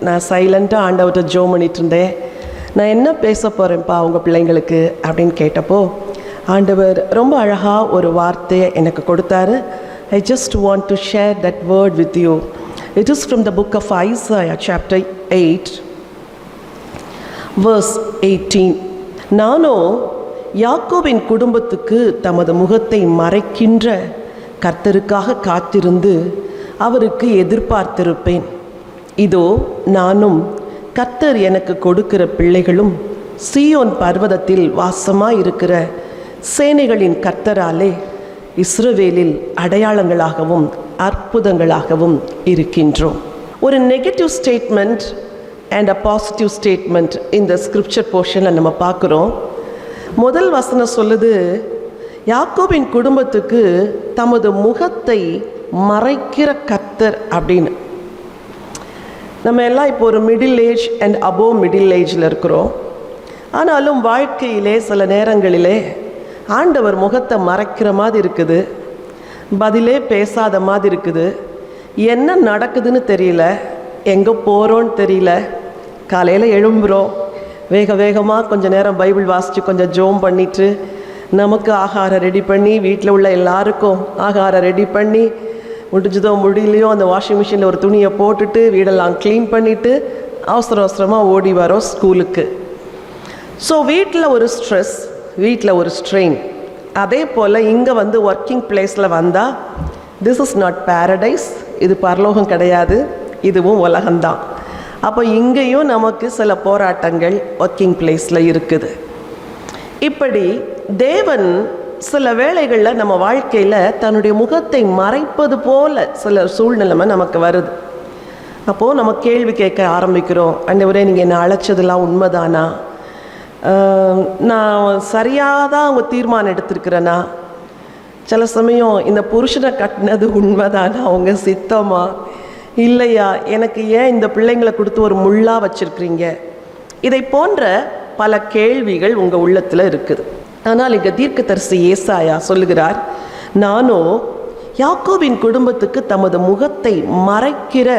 நான் சைலண்ட்டாக ஆண்டவர்கிட்ட ஜோம் பண்ணிட்டு இருந்தேன். நான் என்ன பேச போகிறேன்ப்பா உங்கள் பிள்ளைங்களுக்கு அப்படின்னு கேட்டப்போ ஆண்டவர் ரொம்ப அழகாக ஒரு வார்த்தையை எனக்கு கொடுத்தாரு. I just want to share that word with you. It is from the book of Isaiah chapter 8 verse 18. நானோ யாக்கோபின் குடும்பத்துக்கு தமது முகத்தை மறைக்கின்ற கர்த்தருக்காக காத்திருந்து அவருக்கு எதிர்பார்த்திருப்பேன். இதோ நானும் கர்த்தர் எனக்கு கொடுக்கிற பிள்ளைகளும் சீயோன் பர்வதத்தில் வாசமாயிருக்கிற சேனைகளின் கர்த்தராலே இஸ்ரவேலில் அடையாளங்களாகவும் அற்புதங்களாகவும் இருக்கின்றோம். ஒரு negative statement and a positive statement இந்த ஸ்கிரிப்சர் போர்ஷனில் நம்ம பார்க்குறோம். முதல் வசனம் சொல்லுது, யாக்கோபின் குடும்பத்துக்கு தமது முகத்தை மறைக்கிற கர்த்தர் அப்படின்னு. நம்ம எல்லாம் இப்போ ஒரு middle age and above middle ஏஜில் இருக்கிறோம். ஆனாலும் வாழ்க்கையிலே சில நேரங்களிலே ஆண்டவர் முகத்தை மறைக்கிற மாதிரி இருக்குது, பதிலே பேசாத மாதிரி இருக்குது, என்ன நடக்குதுன்னு தெரியல, எங்கே போகிறோன்னு தெரியல. காலையில் எழும்புகிறோம், வேக வேகமாக கொஞ்சம் நேரம் பைபிள் வாசித்து கொஞ்சம் ஜோம் பண்ணிவிட்டு நமக்கு ஆகாரம் ரெடி பண்ணி வீட்டில் உள்ள எல்லாருக்கும் ஆகாரம் ரெடி பண்ணி முடிஞ்சதோ முடியலையோ அந்த வாஷிங் மிஷினில் ஒரு துணியை போட்டுட்டு வீடெல்லாம் க்ளீன் பண்ணிவிட்டு அவசர அவசரமாக ஓடி வரோம் ஸ்கூலுக்கு. ஸோ வீட்டில் ஒரு ஸ்ட்ரெஸ், வீட்டில் ஒரு ஸ்ட்ரெயின். அதே போல் இங்கே வந்து ஒர்க்கிங் பிளேஸில் வந்தால் திஸ் இஸ் நாட் பேரடைஸ், இது பரலோகம் கிடையாது, இதுவும் உலகம்தான். அப்போ இங்கேயும் நமக்கு சில போராட்டங்கள் ஒர்க்கிங் பிளேஸில் இருக்குது. இப்படி தேவன் சில வேளைகளில் நம்ம வாழ்க்கையில் தன்னுடைய முகத்தை மறைப்பது போல சில சூழ்நிலைமை நமக்கு வருது. அப்போது நம்ம கேள்வி கேட்க ஆரம்பிக்கிறோம், ஆண்டவரே நீங்கள் என்னை அழைச்சதெல்லாம் உண்மைதானா? நான் சரியாக தான் அவங்க தீர்மானம் எடுத்திருக்கிறேன்னா? சில சமயம் இந்த புருஷனை கட்டினது உண்மைதானா, அவங்க சித்தமா இல்லையா, எனக்கு ஏன் இந்த பிள்ளைங்களை கொடுத்து ஒரு முள்ளாக வச்சுருக்கிறீங்க? இதை போன்ற பல கேள்விகள் உங்கள் உள்ளத்தில் இருக்குது. ஆனால் இங்கே தீர்க்கதரிசி ஏசாயா சொல்லுகிறார், நானோ யாக்கோபின் குடும்பத்துக்கு தமது முகத்தை மறைக்கிற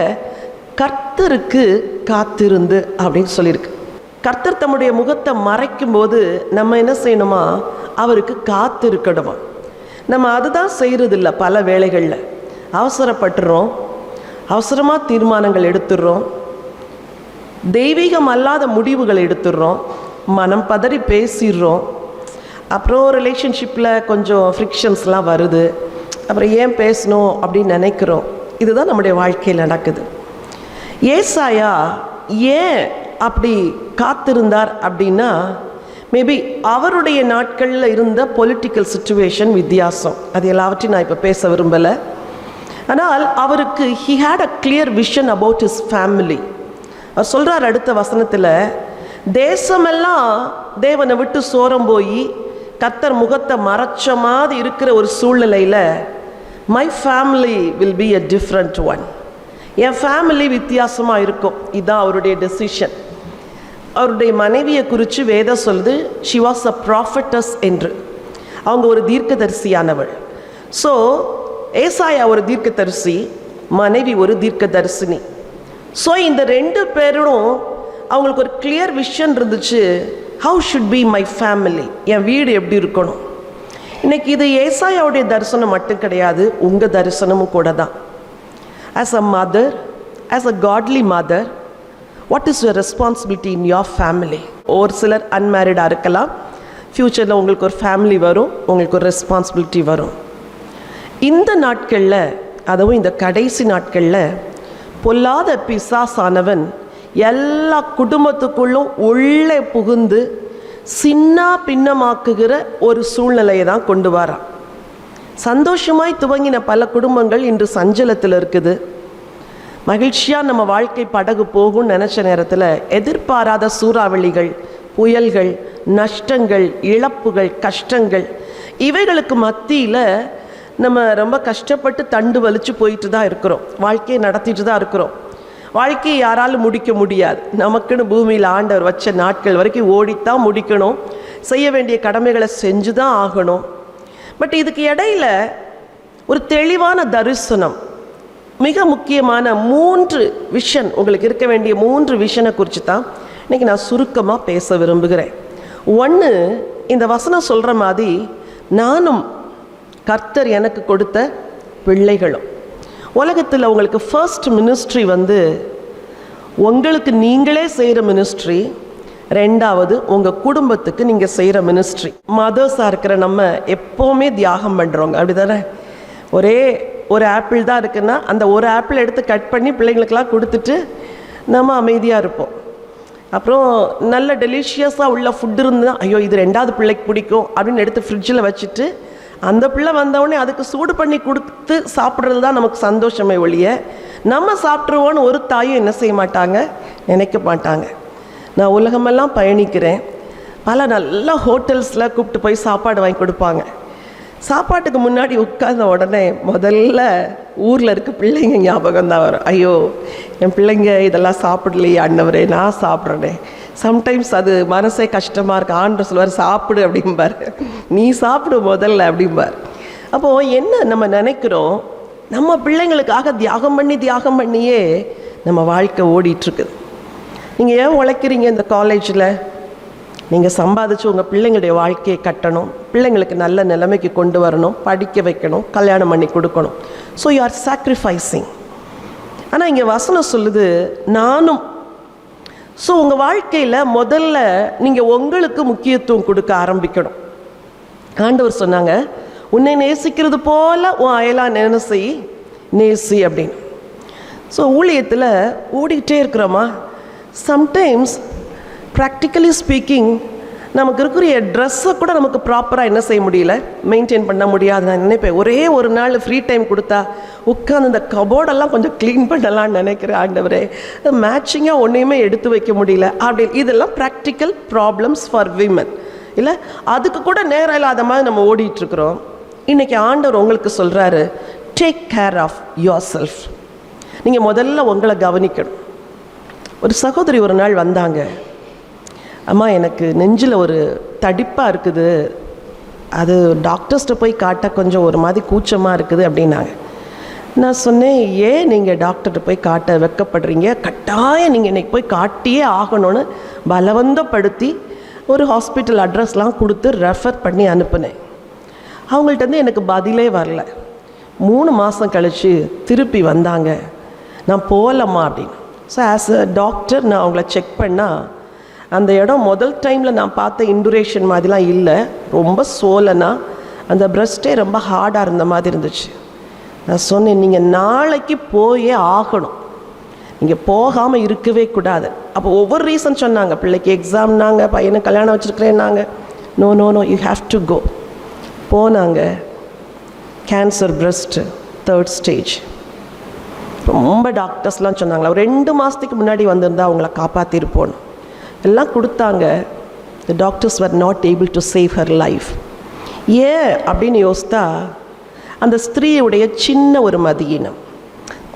கர்த்தருக்கு காத்திருந்து அப்படின்னு சொல்லியிருக்கு. கர்த்தர் தம்முடைய முகத்தை மறைக்கும் போது நம்ம என்ன செய்யணுமா? அவருக்கு காத்திருக்கணுமா. நம்ம அதுதான் செய்கிறதில்ல. பல வேளைகளில் அவசரப்பட்டுறோம், அவசரமாக தீர்மானங்கள் எடுத்துடுறோம், தெய்வீகம் அல்லாத முடிவுகள் எடுத்துடுறோம், மனம் பதறி பேசிடுறோம். அப்புறம் ரிலேஷன்ஷிப்பில் கொஞ்சம் ஃப்ரிக்ஷன்ஸ்லாம் வருது, அப்புறம் ஏன் பேசணும் அப்படின்னு நினைக்கிறோம். இதுதான் நம்முடைய வாழ்க்கையில் நடக்குது. ஏசாயா ஏன் அப்படி காத்திருந்தார் அப்படின்னா, மேபி அவருடைய நாட்களில் இருந்த பொலிட்டிக்கல் சிச்சுவேஷன் வித்தியாசம். அது எல்லாவற்றையும் நான் இப்போ பேச விரும்பலை. ஆனால் அவருக்கு he had a clear vision about his family. அவர் சொல்கிறார் அடுத்த வசனத்தில், தேசமெல்லாம் தேவனை விட்டு சோரம் போய் கர்த்தர் முகத்தை மறைச்ச மாதிரி இருக்கிற ஒரு சூழ்நிலையில் my family will be a different one. N family வித்தியாசமாக இருக்கும். இதுதான் அவருடைய டெசிஷன். அவருடைய மனைவியை குறித்து வேதம் சொல்லுது, she was a prophetess என்று. அவங்க ஒரு தீர்க்கதரிசியானவள். ஸோ ஏசாயா ஒரு தீர்க்கதரிசி, மனைவி ஒரு தீர்க்கதரிசினி. ஸோ இந்த ரெண்டு பேரும் அவங்களுக்கு ஒரு கிளியர் விஷன் இருந்துச்சு, how should be my family, என் வீடு எப்படி இருக்கணும். இன்னைக்கு இது ஏசாயாவுடைய தரிசனம் மட்டும் கிடையாது, உங்கள் தரிசனமும் கூட தான். As a mother, as a godly mother, what is your responsibility in your family? ஒரு சிலர் அன்மேரிடாக இருக்கலாம், ஃப்யூச்சரில் உங்களுக்கு ஒரு ஃபேமிலி வரும், உங்களுக்கு ஒரு ரெஸ்பான்சிபிலிட்டி வரும். இந்த நாட்களில், அதுவும் இந்த கடைசி நாட்களில் பொல்லாத பிசாசானவன் எல்லா குடும்பத்துக்குள்ளும் உள்ளே புகுந்து சின்ன பின்னமாக்குகிற ஒரு சூழ்நிலையை தான் கொண்டு வரான். சந்தோஷமாய் துவங்கின பல குடும்பங்கள் இன்று சஞ்சலத்தில் இருக்குது. மகிழ்ச்சியாக நம்ம வாழ்க்கை படகு போகும்னு நினச்ச நேரத்தில் எதிர்பாராத சூறாவளிகள், புயல்கள், நஷ்டங்கள், இழப்புகள், கஷ்டங்கள், இவைகளுக்கு மத்தியில் நம்ம ரொம்ப கஷ்டப்பட்டு தண்டு வலிச்சு போயிட்டு தான் இருக்கிறோம், வாழ்க்கையை நடத்திட்டு தான் இருக்கிறோம். வாழ்க்கையை யாராலும் முடிக்க முடியாது. நமக்குன்னு பூமியில் ஆண்டவர் வச்ச நாட்கள் வரைக்கும் ஓடித்தான் முடிக்கணும், செய்ய வேண்டிய கடமைகளை செஞ்சு தான் ஆகணும். பட் இதுக்கு இடையில் ஒரு தெளிவான தரிசனம், மிக முக்கியமான 3 விஷன், உங்களுக்கு இருக்க வேண்டிய 3 விஷனை குறித்து தான் இன்றைக்கி நான் சுருக்கமாக பேச விரும்புகிறேன். ஒன்று, இந்த வசனம் சொல்கிற மாதிரி நானும் கர்த்தர் எனக்கு கொடுத்த பிள்ளைகளும். உலகத்தில் உங்களுக்கு ஃபர்ஸ்ட் மினிஸ்ட்ரி உங்களுக்கு நீங்களே செய்கிற மினிஸ்ட்ரி. ரெண்டாவது, உங்கள் குடும்பத்துக்கு நீங்கள் செய்கிற மினிஸ்ட்ரி. மதர்ஸாக இருக்கிற நம்ம எப்போவுமே தியாகம் பண்ணுறோங்க, அப்படி தானே? ஒரே ஒரு ஆப்பிள் தான் இருக்குன்னா அந்த ஒரு ஆப்பிள் எடுத்து கட் பண்ணி பிள்ளைங்களுக்கெல்லாம் கொடுத்துட்டு நம்ம அமைதியாக இருப்போம். அப்புறம் நல்ல டெலிஷியஸாக உள்ள ஃபுட் இருந்தால் ஐயோ இது 2வது பிள்ளைக்கு பிடிக்கும் அப்படின்னு எடுத்து ஃப்ரிட்ஜில் வச்சுட்டு அந்த பிள்ளை வந்தவுடனே அதுக்கு சூடு பண்ணி கொடுத்து சாப்பிட்றது தான் நமக்கு சந்தோஷமே ஒழிய நம்ம சாப்பிட்ருவோன்னு ஒரு தாயும் என்ன செய்ய மாட்டாங்க, நினைக்க மாட்டாங்க. நான் உலகமெல்லாம் பயணிக்கிறேன். பல நல்ல ஹோட்டல்ஸில் கூப்பிட்டு போய் சாப்பாடு வாங்கி கொடுப்பாங்க. சாப்பாட்டுக்கு முன்னாடி உட்கார்ந்த உடனே முதல்ல ஊரில் இருக்க பிள்ளைங்க ஞாபகம் தான் வரும். ஐயோ என் பிள்ளைங்க இதெல்லாம் சாப்பிடலையே ஆண்டவரே, நான் சாப்பிட்றேனே. சம்டைம்ஸ் அது மனசே கஷ்டமாக இருக்குது. ஆண்டவர் சொல்லுவார் சாப்பிடு அப்படிம்பார், நீ சாப்பிடு முதல்ல அப்படிம்பார். அப்போது என்ன நம்ம நினைக்கிறோம், நம்ம பிள்ளைங்களுக்காக தியாகம் பண்ணியே நம்ம வாழ்க்கை ஓடிட்டுருக்குது. நீங்கள் ஏன் உழைக்கிறீங்க இந்த காலேஜில்? நீங்கள் சம்பாதிச்சு உங்கள் பிள்ளைங்களுடைய வாழ்க்கையை கட்டணும், பிள்ளைங்களுக்கு நல்ல நிலைமைக்கு கொண்டு வரணும், படிக்க வைக்கணும், கல்யாணம் பண்ணி கொடுக்கணும். So you are sacrificing. ஆனால் இங்கே வசனம் சொல்லுது நானும். ஸோ உங்கள் வாழ்க்கையில் முதல்ல நீங்கள் உங்களுக்கு முக்கியத்துவம் கொடுக்க ஆரம்பிக்கணும். ஆண்டவர் சொன்னாங்க, உன்னை நேசிக்கிறது போல் உன் அயலா நேசி அப்படின்னு. ஸோ ஊழியத்தில் ஓடிக்கிட்டே இருக்கிறோமா? சம்டைம்ஸ் ப்ராக்டிக்கலி ஸ்பீக்கிங் நமக்கு இருக்கிற ட்ரெஸ்ஸை கூட நமக்கு ப்ராப்பராக என்ன செய்ய முடியல, மெயின்டைன் பண்ண முடியாது. நான் நினைப்பேன், ஒரே ஒரு நாள் ஃப்ரீ டைம் கொடுத்தா உட்காந்து இந்த கபோர்டெல்லாம் கொஞ்சம் க்ளீன் பண்ணலான்னு நினைக்கிறேன். ஆண்டவரே, மேட்சிங்காக ஒன்றையுமே எடுத்து வைக்க முடியல அப்படி. இதெல்லாம் ப்ராக்டிக்கல் ப்ராப்ளம்ஸ் ஃபார் விமன் இல்லை? அதுக்கு கூட நேரம் இல்லாத மாதிரி நம்ம ஓடிட்டுருக்குறோம். இன்றைக்கி ஆண்டவர் உங்களுக்கு சொல்கிறாரு, take care of yourself. நீங்கள் முதல்ல உங்களை கவனிக்கணும். ஒரு சகோதரி ஒரு நாள் வந்தாங்க, அம்மா எனக்கு நெஞ்சில் ஒரு தடிப்பாக இருக்குது, அது டாக்டர்ஸ்கிட்ட போய் காட்ட கொஞ்சம் ஒரு மாதிரி கூச்சமாக இருக்குது அப்படின்னாங்க. நான் சொன்னேன், ஏன் நீங்கள் டாக்டர்கிட்ட போய் காட்ட வெட்கப்படுறீங்க? கட்டாயம் நீங்கள் இன்றைக்கி போய் காட்டியே ஆகணும்னு பலவந்தப்படுத்தி ஒரு ஹாஸ்பிட்டல் அட்ரஸ்லாம் கொடுத்து ரெஃபர் பண்ணி அனுப்புனேன். அவங்கள்ட்ட எனக்கு பதிலே வரல. 3 மாதம் கழித்து திருப்பி வந்தாங்க, நான் போகலம்மா அப்படின்னு. ஸோ ஆஸ் அ டாக்டர் நான் அவங்கள செக் பண்ணால் அந்த இடம் முதல் டைமில் நான் பார்த்த இன்டுரேஷன் மாதிரிலாம் இல்லை, ரொம்ப சோலனா, அந்த பிரஸ்ட்டே ரொம்ப ஹார்டாக இருந்த மாதிரி இருந்துச்சு. நான் சொன்னேன், நீங்கள் நாளைக்கு போயே ஆகணும், நீங்கள் போகாமல் இருக்கவே கூடாது. அப்போ ஒவ்வொரு ரீசன் சொன்னாங்க. பிள்ளைக்கு எக்ஸாம்னாங்க, பையனுக்கு கல்யாணம் வச்சுருக்கிறேன்னாங்க. No no no you have to go. போனாங்க. Cancer breast 3rd stage. ரொம்ப டாக்டர்ஸ்லாம் சொன்னாங்களா, ஒரு 2 மாதத்துக்கு முன்னாடி வந்திருந்தால் அவங்கள காப்பாற்றிருப்போன்னு எல்லாம் கொடுத்தாங்க. த doctors were not able to save her life. ஏன் அப்படின்னு யோசித்தா, அந்த ஸ்திரீயுடைய சின்ன ஒரு மதியினம்,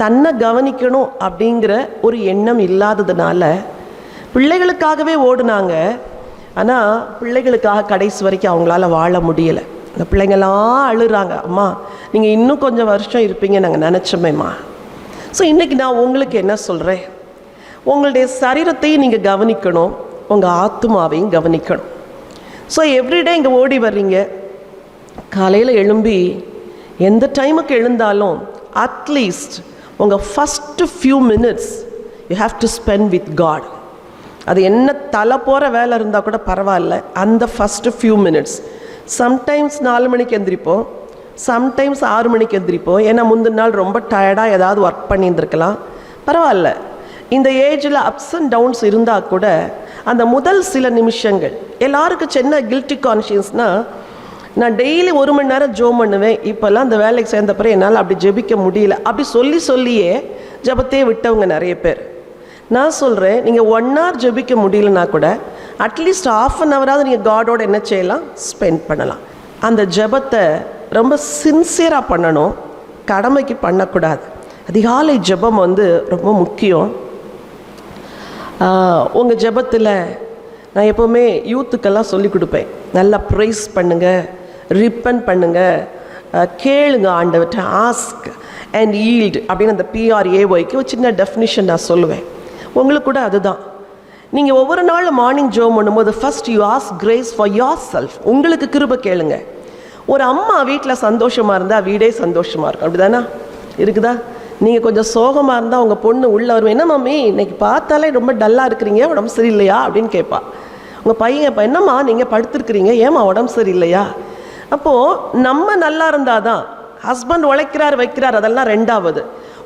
தன்னை கவனிக்கணும் அப்படிங்கிற ஒரு எண்ணம் இல்லாததுனால பிள்ளைகளுக்காகவே ஓடுனாங்க. ஆனால் பிள்ளைகளுக்காக கடைசி வரைக்கும் அவங்களால வாழ முடியலை. அந்த பிள்ளைங்களாம் அழுறாங்க, அம்மா நீங்கள் இன்னும் கொஞ்சம் வருஷம் இருப்பீங்க நாங்கள் நினச்சோமேம்மா. ஸோ இன்றைக்கி நான் உங்களுக்கு என்ன சொல்கிறேன், உங்களுடைய சரீரத்தையும் நீங்கள் கவனிக்கணும், உங்கள் ஆத்மாவையும் கவனிக்கணும். ஸோ எவ்ரிடே இங்கே ஓடி வர்றீங்க, காலையில் எழும்பி எந்த டைமுக்கு எழுந்தாலும் அட்லீஸ்ட் உங்கள் first few minutes you have to spend with God. அது என்ன தலை போகிற வேலை இருந்தால் கூட பரவாயில்ல, அந்த ஃபஸ்ட்டு ஃபியூ மினிட்ஸ். சம்டைம்ஸ் 4 மணிக்கு எந்திரிப்போம், சம்டைம்ஸ் 6 மணிக்கு எந்திரிப்போம். ஏன்னா முந்தின நாள் ரொம்ப டயர்டாக ஏதாவது ஒர்க் பண்ணியிருந்துருக்கலாம், பரவாயில்ல. இந்த ஏஜில் அப்ஸ் அண்ட் டவுன்ஸ் இருந்தால் கூட அந்த முதல் சில நிமிஷங்கள் எல்லாருக்கும் சின்ன கில்ட்டி கான்ஷியஸ்னால், நான் டெய்லி 1 மணி நேரம் ஜெபம் பண்ணுவேன், இப்போல்லாம் அந்த வேலைக்கு சேர்ந்த பிறகு என்னால் அப்படி ஜெபிக்க முடியல, அப்படி சொல்லியே ஜெபத்தையே விட்டவங்க நிறைய பேர். நான் சொல்கிறேன், நீங்கள் 1 hour ஜெபிக்க முடியலனா கூட அட்லீஸ்ட் 1/2 hour நீங்கள் காடோட என்ன செய்யலாம், ஸ்பெண்ட் பண்ணலாம். அந்த ஜெபத்தை ரொம்ப சின்சியராக பண்ணணும், கடமைக்கு பண்ணக்கூடாது. அதிகாலை ஜெபம் ரொம்ப முக்கியம். உங்கள் ஜெபத்தில் நான் எப்போவுமே யூத்துக்கெல்லாம் சொல்லி கொடுப்பேன், நல்லா ப்ரைஸ் பண்ணுங்கள், ரிப்பன் பண்ணுங்கள், கேளுங்க ஆண்டவர்கிட்ட, ஆஸ்க் அண்ட் ஈல்டு அப்படின்னு அந்த PRAYக்கு ஒரு சின்ன டெஃபினிஷன் நான் சொல்லுவேன். உங்களுக்கு கூட அதுதான். நீங்கள் ஒவ்வொரு நாளும் மார்னிங் ஜெபம் பண்ணும்போது first you ask grace for your self. உங்களுக்கு கிருபை கேளுங்க. ஒரு அம்மா வீட்டில் சந்தோஷமாக இருந்தால் வீடே சந்தோஷமாக இருக்கும். அப்படி தானே இருக்குதா? நீங்கள் கொஞ்சம் சோகமாக இருந்தால் உங்கள் பொண்ணு உள்ளே வரும், என்ன மம்மி இன்னைக்கு பார்த்தாலே ரொம்ப டல்லாக இருக்கிறீங்க, உடம்பு சரியில்லையா அப்படின்னு கேட்பா. உங்கள் பையன் என்னம்மா நீங்கள் படுத்துருக்கிறீங்க, ஏம்மா உடம்பு சரியில்லையா? அப்போது நம்ம நல்லா இருந்தால் தான். ஹஸ்பண்ட் உழைக்கிறார் வைக்கிறார் அதெல்லாம் ரெண்டாவது.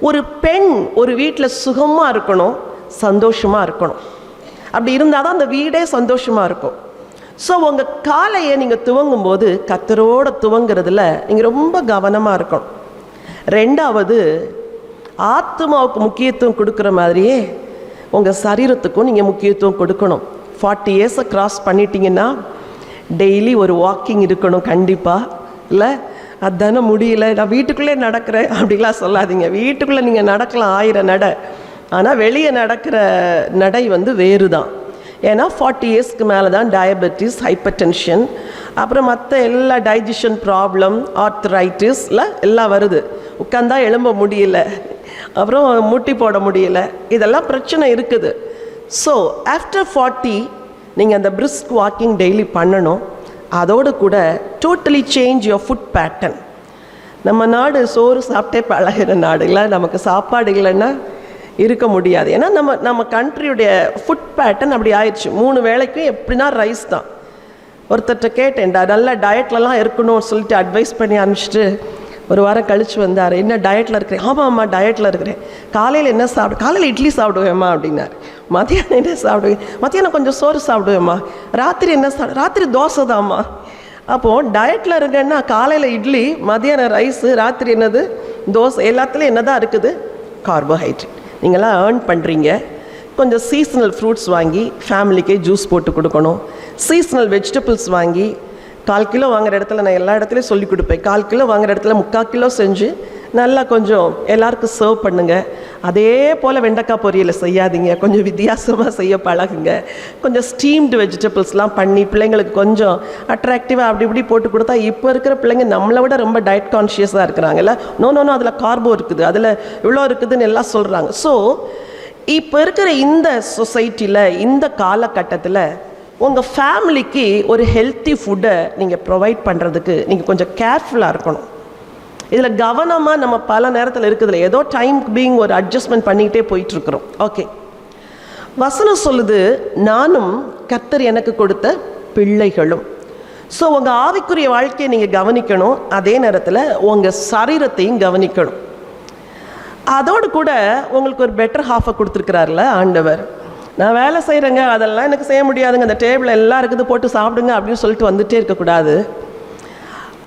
ஒரு பெண் ஒரு வீட்டில் சுகமாக இருக்கணும், சந்தோஷமாக இருக்கணும். அப்படி இருந்தால் தான் அந்த வீடே சந்தோஷமாக இருக்கும். ஸோ உங்கள் காலையை நீங்கள் துவங்கும்போது கர்த்தரோட துவங்கிறதுல நீங்கள் ரொம்ப கவனமாக இருக்கணும். ரெண்டாவது, ஆத்மாவுக்கு முக்கியத்துவம் கொடுக்குற மாதிரியே உங்கள் சரீரத்துக்கும் நீங்கள் முக்கியத்துவம் கொடுக்கணும். 40 இயர்ஸை கிராஸ் பண்ணிட்டீங்கன்னா டெய்லி ஒரு வாக்கிங் இருக்கணும் கண்டிப்பாக. இல்லை அதுதானே முடியல, நான் வீட்டுக்குள்ளே நடக்கிறேன் அப்படிலாம் சொல்லாதீங்க. வீட்டுக்குள்ளே நீங்கள் நடக்கலாம் 1000 நடை, ஆனால் வெளியே நடக்கிற நடை வேறு தான். ஏன்னா 40 இயர்ஸ்க்கு மேலே தான் டயபெட்டிஸ், ஹைப்பர் டென்ஷன், அப்புறம் மற்ற எல்லா டைஜஷன் ப்ராப்ளம், ஆர்த்ரைட்டிஸ்ல எல்லாம் வருது. உட்காந்தா எழும்ப முடியல, அப்புறம் முட்டி போட முடியல, இதெல்லாம் பிரச்சனை இருக்குது. ஸோ ஆஃப்டர் 40 நீங்கள் அந்த பிரிஸ்க் வாக்கிங் டெய்லி பண்ணணும். அதோடு கூட totally change your food pattern. நம்ம நாடு சோறு சாப்பிட்டே பழகிற நாடு இல்லை, நமக்கு சாப்பாடு இல்லைன்னா இருக்க முடியாது. ஏன்னா நம்ம கண்ட்ரியுடைய ஃபுட் பேட்டர்ன் அப்படி ஆயிடுச்சு. 3 வேளைக்கும் எப்படின்னா ரைஸ் தான். ஒருத்தர்கிட்ட கேட்டேன்டா நல்ல டயட்லலாம் இருக்கணும்னு சொல்லிட்டு அட்வைஸ் பண்ணி அனுப்பிச்சிட்டு ஒரு வாரம் கழித்து வந்தார். என்ன டயட்டில் இருக்கிறேன்? ஆமாம்மா டயட்டில் இருக்கிறேன். காலையில் என்ன சாப்பிடு? காலையில் இட்லி சாப்பிடுவேம்மா அப்படின்னார். மத்தியானம் என்ன சாப்பிடுவேன்? மத்தியானம் கொஞ்சம் சோறு சாப்பிடுவேம்மா. ராத்திரி என்ன ராத்திரி தோசை தான்மா. அப்போது டயட்டில் இருக்கேன்னா காலையில் இட்லி, மத்தியானம் ரைஸு, ராத்திரி என்னது தோசை. எல்லாத்துலேயும் என்ன தான் இருக்குது? கார்போஹைட்ரேட். நீங்களாம் ஏர்ன் பண்ணுறீங்க. கொஞ்சம் சீசனல் ஃப்ரூட்ஸ் வாங்கி ஃபேமிலிக்கே ஜூஸ் போட்டு கொடுக்கணும். சீசனல் வெஜிடபிள்ஸ் வாங்கி 1/4 கிலோ வாங்குகிற இடத்துல நான் எல்லா இடத்துலையும் சொல்லி கொடுப்பேன். 1/4 கிலோ வாங்குகிற இடத்துல 3/4 கிலோ செஞ்சு நல்லா கொஞ்சம் எல்லாருக்கும் சர்வ் பண்ணுங்கள். அதே போல் வெண்டைக்காய் பொரியலை செய்யாதீங்க, கொஞ்சம் வித்தியாசமாக செய்ய பழகுங்க. கொஞ்சம் ஸ்டீம்டு வெஜிடபிள்ஸ்லாம் பண்ணி பிள்ளைங்களுக்கு கொஞ்சம் அட்ராக்டிவாக அப்படி இப்படி போட்டு கொடுத்தா இப்போ இருக்கிற பிள்ளைங்க நம்மளை விட ரொம்ப டயட் கான்ஷியஸாக இருக்கிறாங்கல்ல. நோ அதில் கார்போ இருக்குது, அதில் இவ்வளோ இருக்குதுன்னு எல்லாம் சொல்கிறாங்க. ஸோ இப்போ இருக்கிற இந்த சொசைட்டியில், இந்த காலகட்டத்தில் உங்கள் ஃபேமிலிக்கு ஒரு ஹெல்த்தி ஃபுட்டை நீங்கள் ப்ரொவைட் பண்ணுறதுக்கு நீங்கள் கொஞ்சம் கேர்ஃபுல்லாக இருக்கணும். இதில் கவனமாக நம்ம பல நேரத்தில் இருக்குதுல்ல, ஏதோ டைம் பீயிங் ஒரு அட்ஜஸ்ட்மெண்ட் பண்ணிக்கிட்டே போயிட்டுருக்குறோம். ஓகே, வசனம் சொல்லுது, நானும் கர்த்தர் எனக்கு கொடுத்த பிள்ளைகளும். ஸோ உங்கள் ஆவிக்குரிய வாழ்க்கையை நீங்கள் கவனிக்கணும், அதே நேரத்தில் உங்கள் சரீரத்தையும் கவனிக்கணும். அதோடு கூட உங்களுக்கு ஒரு பெட்டர் ஹாஃபை கொடுத்துருக்கிறார்ல ஆண்டவர். நான் வேலை செய்கிறேங்க, அதெல்லாம் எனக்கு செய்ய முடியாதுங்க, அந்த டேபிள் எல்லாம் இருக்குது போட்டு சாப்பிடுங்க அப்படின்னு சொல்லிட்டு வந்துகிட்டே இருக்கக்கூடாது.